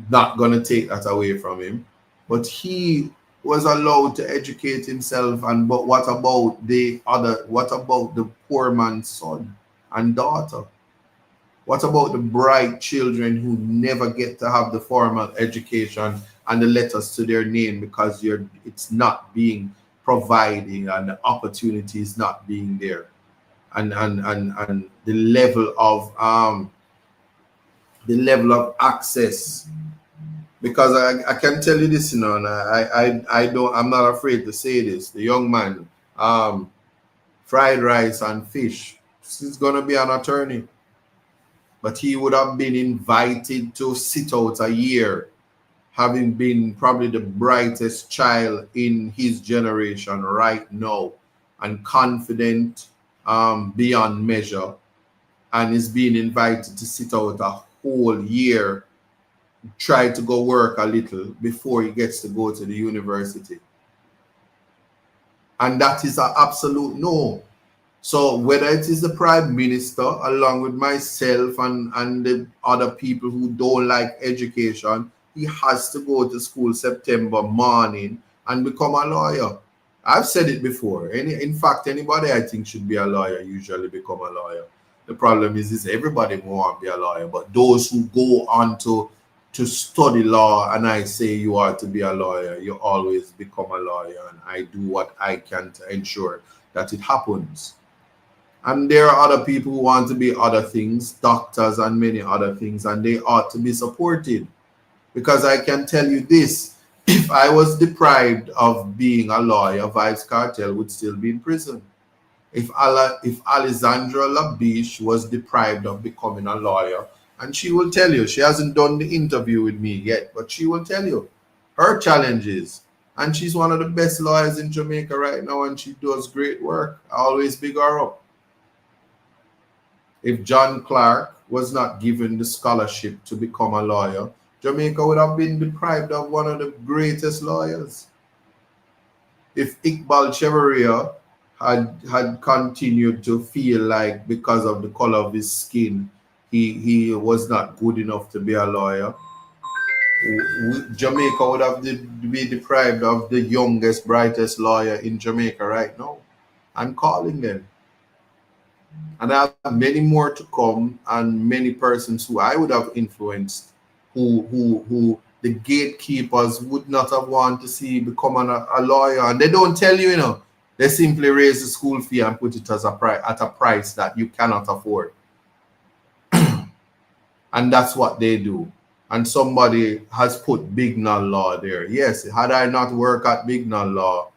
not gonna take that away from him. But he was allowed to educate himself, and but what about the other, what about the poor man's son and daughter? What about the bright children who never get to have the formal education and the letters to their name because it's not being providing and the opportunity is not being there, and the level of access. Because I can tell you this, you know, and I don't, I'm not afraid to say this. The young man, fried rice and fish, he's gonna be an attorney, but he would have been invited to sit out a year, having been probably the brightest child in his generation right now, and confident beyond measure, and is being invited to sit out a whole year, try to go work a little before he gets to go to the university. And that is an absolute no. So whether it is the prime minister, along with myself and the other people who don't like education, he has to go to school September morning and become a lawyer. I've said it before. In fact, anybody I think should be a lawyer usually become a lawyer. The problem is everybody want to be a lawyer, but those who go on to study law, and I say you are to be a lawyer, you always become a lawyer, and I do what I can to ensure that it happens. And there are other people who want to be other things, doctors and many other things, and they ought to be supported. Because I can tell you this, if I was deprived of being a lawyer, Vibes Cartel would still be in prison. If Alessandra Labiche was deprived of becoming a lawyer, and she will tell you, she hasn't done the interview with me yet, but she will tell you her challenges. And she's one of the best lawyers in Jamaica right now, and she does great work. I always big her up. If John Clark was not given the scholarship to become a lawyer, Jamaica would have been deprived of one of the greatest lawyers. If Iqbal Cheveria had continued to feel like because of the color of his skin, he was not good enough to be a lawyer, Jamaica would have be deprived of the youngest, brightest lawyer in Jamaica right now. I'm calling them. And I have many more to come, and many persons who I would have influenced, who the gatekeepers would not have wanted to see become a lawyer. And they don't tell you, you know, they simply raise the school fee and put it as at a price that you cannot afford. And that's what they do. And somebody has put Bignall Law there. Yes, had I not worked at Bignall Law,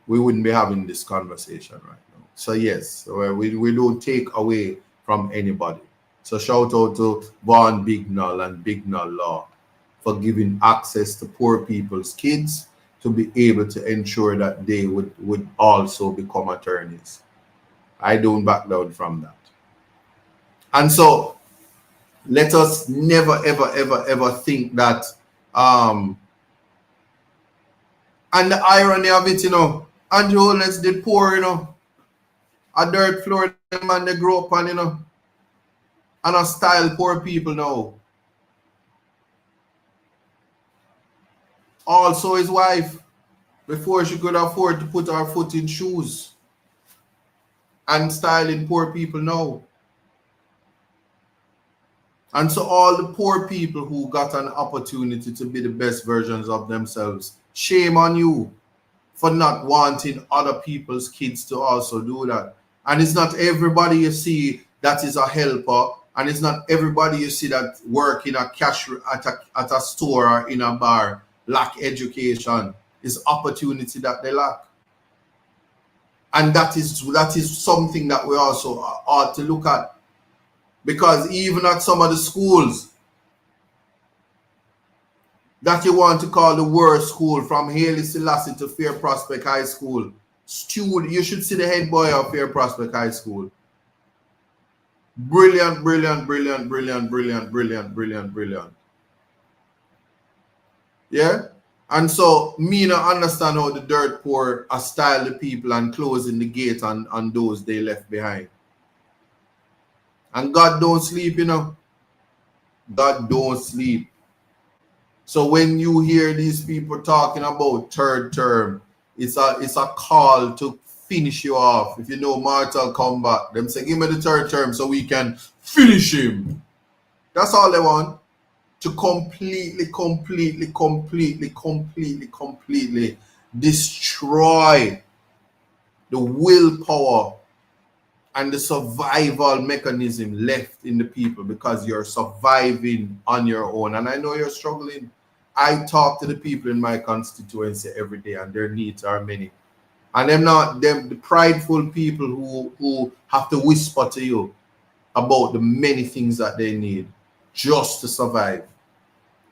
we wouldn't be having this conversation right now. So yes, we don't take away from anybody. So shout out to Vaughan Bignall and Bignall Law for giving access to poor people's kids to be able to ensure that they would also become attorneys. I don't back down from that. And so let us never, ever, ever, ever think that, and the irony of it, you know, Andrew Holness did poor, you know, a dirt floor, the man they grew up on, you know, and a style poor people now. Also his wife, before she could afford to put her foot in shoes, and styling poor people now. And so all the poor people who got an opportunity to be the best versions of themselves, shame on you for not wanting other people's kids to also do that. And it's not everybody you see that is a helper, and it's not everybody you see that work in a cash at a store or in a bar lack education. It's opportunity that they lack. And that is something that we also ought to look at. Because even at some of the schools that you want to call the worst school, from Haile Selassie to Fair Prospect High School, you should see the head boy of Fair Prospect High School. Brilliant, brilliant, brilliant, brilliant, brilliant, brilliant, brilliant, brilliant. Yeah? And so me not understand how the dirt poor are style the people and closing the gate on those they left behind. And God don't sleep, you know. God don't sleep. So when you hear these people talking about third term, it's a call to finish you off. If you know Mortal Kombat, them say, give me the third term so we can finish him. That's all they want. To completely destroy the willpower and the survival mechanism left in the people, because you're surviving on your own. And I know you're struggling. I talk to the people in my constituency every day, and their needs are many. And them the prideful people who have to whisper to you about the many things that they need just to survive.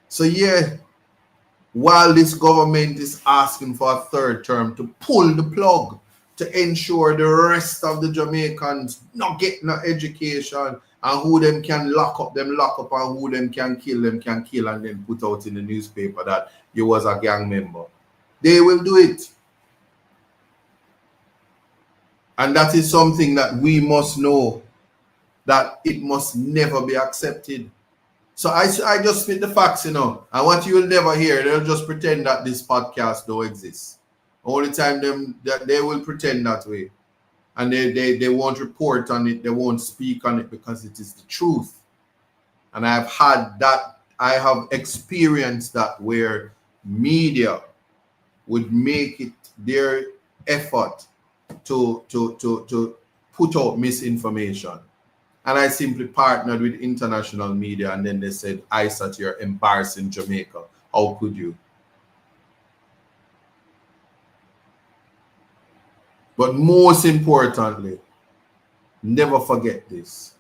So yeah, while this government is asking for a third term to pull the plug to ensure the rest of the Jamaicans not get no education, and who them can lock up, and who them can kill, and then put out in the newspaper that you was a gang member. They will do it. And that is something that we must know, that it must never be accepted. So I just spit the facts, and what you will never hear, they'll just pretend that this podcast don't exist. Only time that they will pretend that way. And they won't report on it, they won't speak on it, because it is the truth. And I have experienced that, where media would make it their effort to put out misinformation. And I simply partnered with international media, and then they said, Isat, you're embarrassing Jamaica. How could you? But most importantly, never forget this.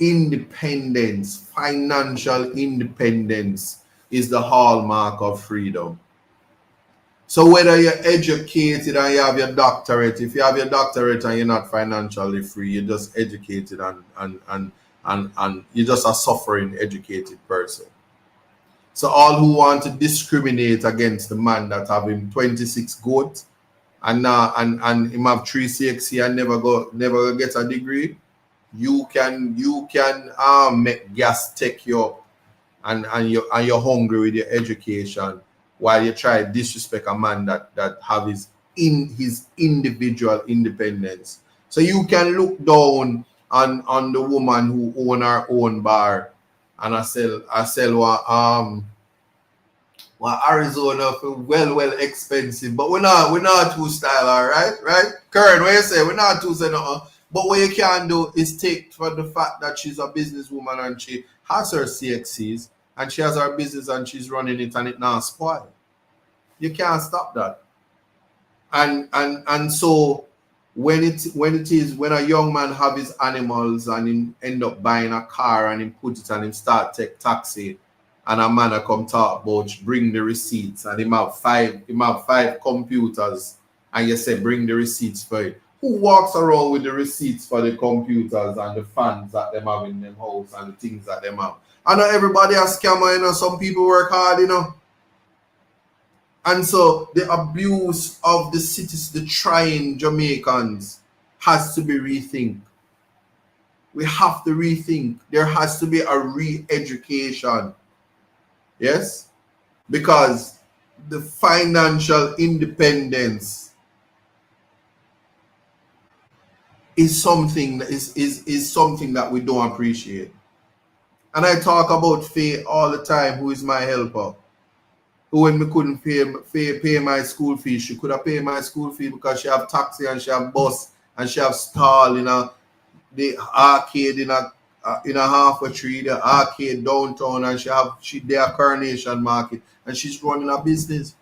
Independence, financial independence is the hallmark of freedom. So whether you're educated and you have your doctorate, if you have your doctorate and you're not financially free, you're just educated and you're just a suffering educated person. So all who want to discriminate against the man that have him 26 goats and him have 3 CXC and never get a degree, you can make gas take you up, and you're hungry with your education, while you try to disrespect a man that have his individual independence. So you can look down on the woman who own her own bar, and I sell one Arizona for well expensive, but we're not too style, all right? Karen, what you say? We're not too say nothing. But what you can do is take for the fact that she's a businesswoman and she has her CXCs and she has her business and she's running it and it now spoil. You can't stop that. And so when a young man have his animals and him end up buying a car and him put it and him start take taxi, and a man come talk about bring the receipts, and him have five computers, and you say bring the receipts for it. Who walks around with the receipts for the computers and the fans that them have in them house and the things that them have? I know everybody a scammer, some people work hard, And so the abuse of the cities, the trying Jamaicans, has to be rethink. We have to rethink. There has to be a re-education. Yes? Because the financial independence is something that we don't appreciate. And I talk about Faye all the time, who is my helper. Who, when me couldn't pay my school fee, she could have paid my school fee because she have taxi and she have bus and she have stall in the arcade in a half a tree, the arcade downtown, and she there Coronation Market, and she's running a business.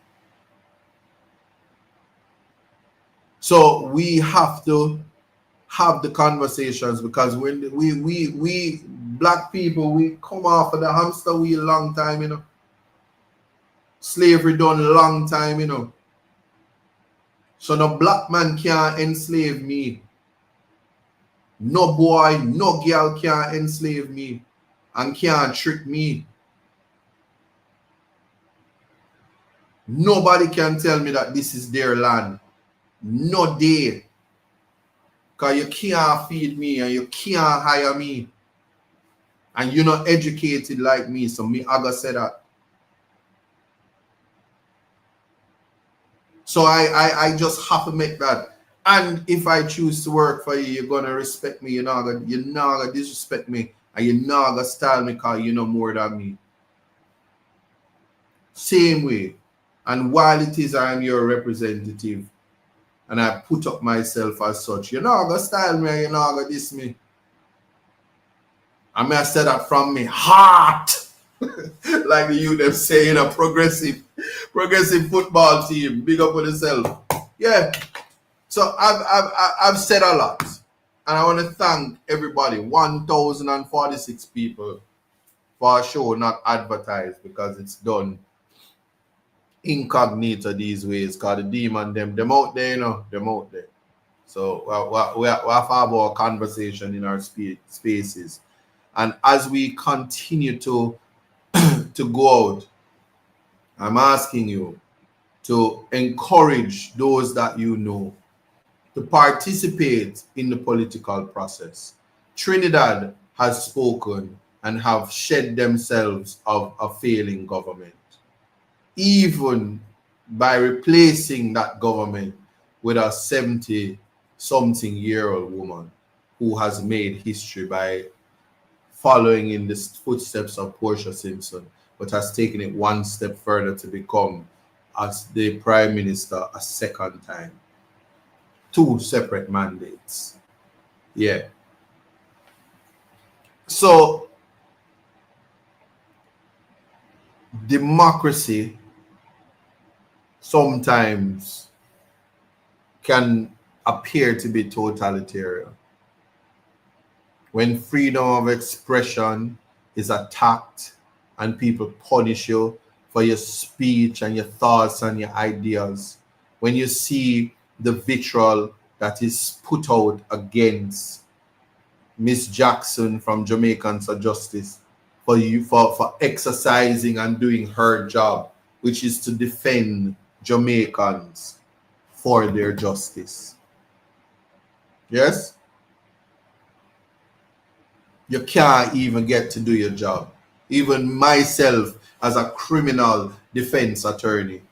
So we have to have the conversations, because when we black people, we come off of the hamster wheel long time, Slavery done a long time, So no black man can't enslave me. No boy, no girl can't enslave me and can't trick me. Nobody can tell me that this is their land. No day. Because you can't feed me and you can't hire me. And you're not educated like me, so me I gotta say that. So I just have to make that. And if I choose to work for you, you're gonna respect me. You're not gonna disrespect me, and you're not gonna style me because you know more than me. Same way. And while it is I am your representative, and I put up myself as such, you're not gonna style me, and you're not gonna diss me. I may have said that from me heart. Like the youth them say in a progressive football team. Big up on yourself. Yeah. So I've said a lot. And I want to thank everybody, 1,046 people, for a show not advertised because it's done incognito these ways. Because the demon them out there, them out there. So we have our conversation in our spaces. And as we continue to go out, I'm asking you to encourage those that you know to participate in the political process. Trinidad has spoken and have shed themselves of a failing government, even by replacing that government with a 70-something-year-old woman who has made history by following in the footsteps of Portia Simpson, but has taken it one step further to become as the prime minister a second time. 2 separate mandates. Yeah. So democracy sometimes can appear to be totalitarian. When freedom of expression is attacked and people punish you for your speech and your thoughts and your ideas, when you see the vitriol that is put out against Miss Jackson from Jamaicans for Justice for exercising and doing her job, which is to defend Jamaicans for their justice. Yes? You can't even get to do your job. Even myself, as a criminal defense attorney,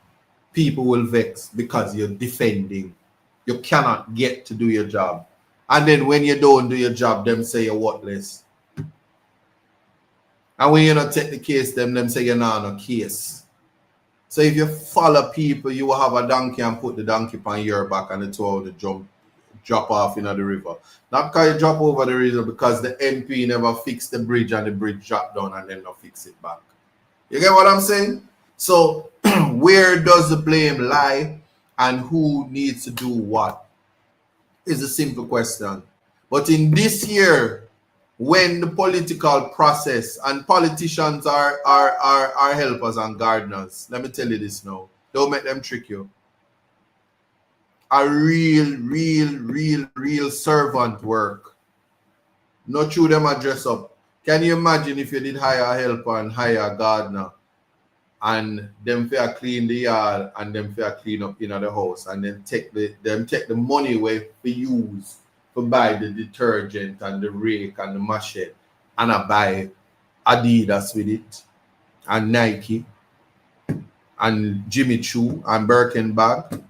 people will vex because you're defending. You cannot get to do your job. And then when you don't do your job, them say you're worthless. And when you not take the case, them say you're not on a case. So if you follow people, you will have a donkey and put the donkey on your back and the two of the drop off into the river. Not because you drop over the river, because the MP never fixed the bridge and the bridge dropped down and then not fix it back. You get what I'm saying? So where does the blame lie and who needs to do what is a simple question. But in this year, when the political process and politicians are helpers and gardeners, let me tell you this now, don't make them trick you. A real servant work. Not through them a dress up. Can you imagine if you did hire a helper and hire a gardener and them fair clean the yard and them fair clean up in the house and then take the money away for use to buy the detergent and the rake and the machete and I buy Adidas with it and Nike and Jimmy Choo and Birkin bag?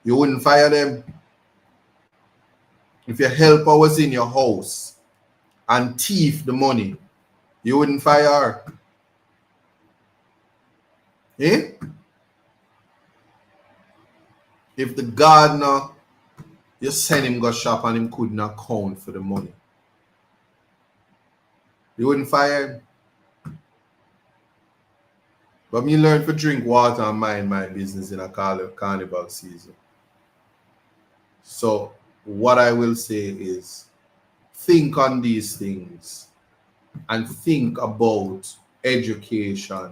You wouldn't fire them. If your helper was in your house and thief the money, you wouldn't fire her. Eh? If the gardener, you send him go shop and him couldn't account for the money, you wouldn't fire him. But me learn to drink water and mind my business in a carnival season. So what I will say is think on these things and think about education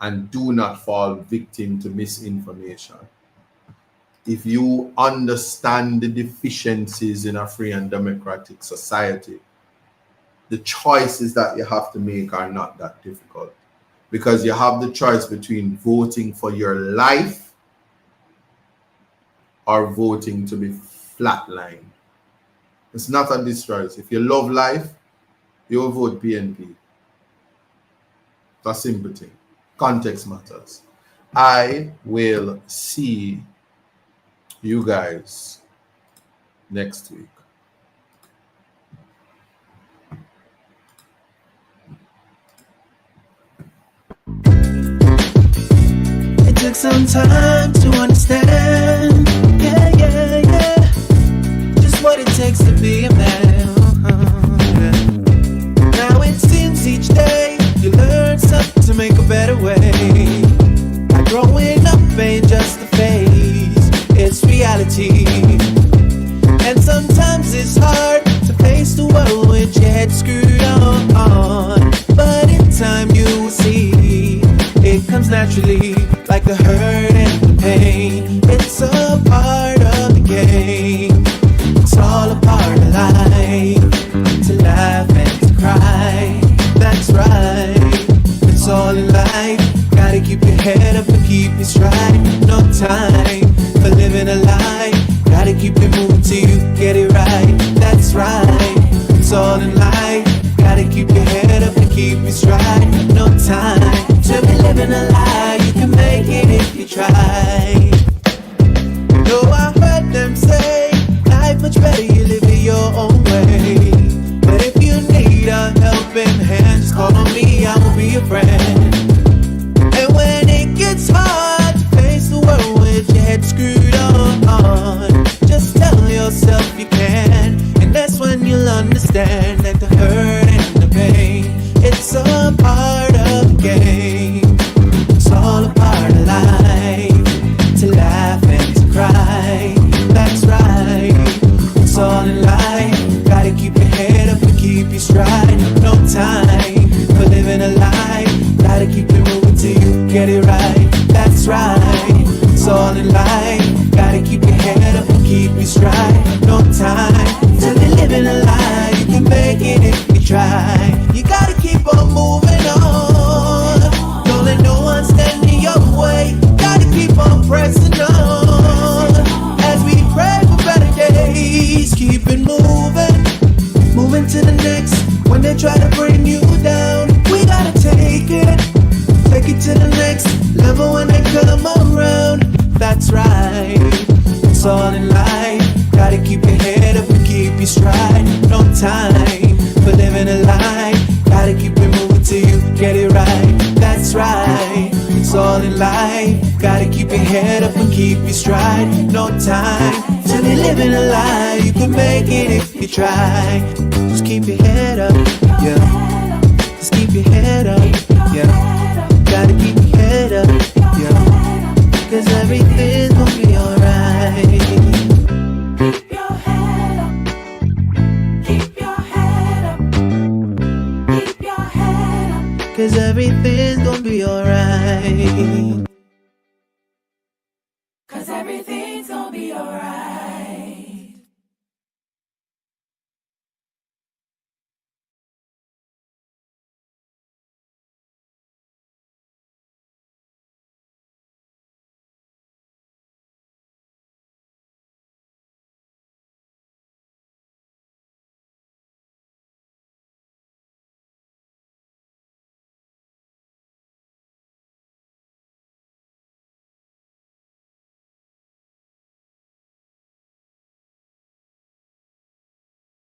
and do not fall victim to misinformation. If you understand the deficiencies in a free and democratic society, the choices that you have to make are not that difficult, because you have the choice between voting for your life or voting to be flatlined. It's not a choice. If you love life, you will vote PNP. It's a simple thing. Context matters. I will see you guys next week. It took some time to understand, yeah, just what it takes to be a man. Now it seems each day you learn something to make a better way. Like growing up ain't just a phase, it's reality. And sometimes it's hard to face the world with your head screwed on. But in time you will see it comes naturally, like the hurt and the pain. It's a part of the game. It's all a part of life. To laugh and to cry, that's right. It's all in life. Gotta keep your head up and keep it stride. No time for living a lie. Gotta keep it moving till you get it right. That's right. It's all in life. Gotta keep your head up and keep it stride. No time to be living a lie. You can make it if you try. You know I heard them say life much better you live it your own way. But if you need a helping hand, just call on me, I will be your friend. And when it gets hard to face the world with your head screwed on, just tell yourself you can. And that's when you'll understand that the hurt and the pain, it's a part of the game. It's all a part of life. To laugh and to cry, that's right. It's all in life. Gotta keep your head up and keep your stride. No time for living a lie. Gotta keep it moving till you get it right. That's right. It's all in life. Gotta keep your head up and keep your stride. No time to be living a lie. You can make it if you try. You gotta keep on moving on. Don't let no one stand in your way. Gotta keep on pressing on. As we pray for better days, keep it moving. Moving to the next. When they try to bring you down, we gotta take it. Take it to the next level when they come around. That's right. It's all in life. Gotta keep your head up and keep your stride. No time for living a lie. Gotta keep it moving till you get it right. That's right. It's all in life. Gotta keep your head up and keep your stride. No time to be living a lie. You can make it if you try. Just keep your head up, yeah. Just keep your head up, yeah. Gotta keep your head up, yeah. Cause everything's gonna be alright. Keep your head up. Keep your head up. Keep your head up. Cause everything's gonna be alright. Cause everything's gonna be alright.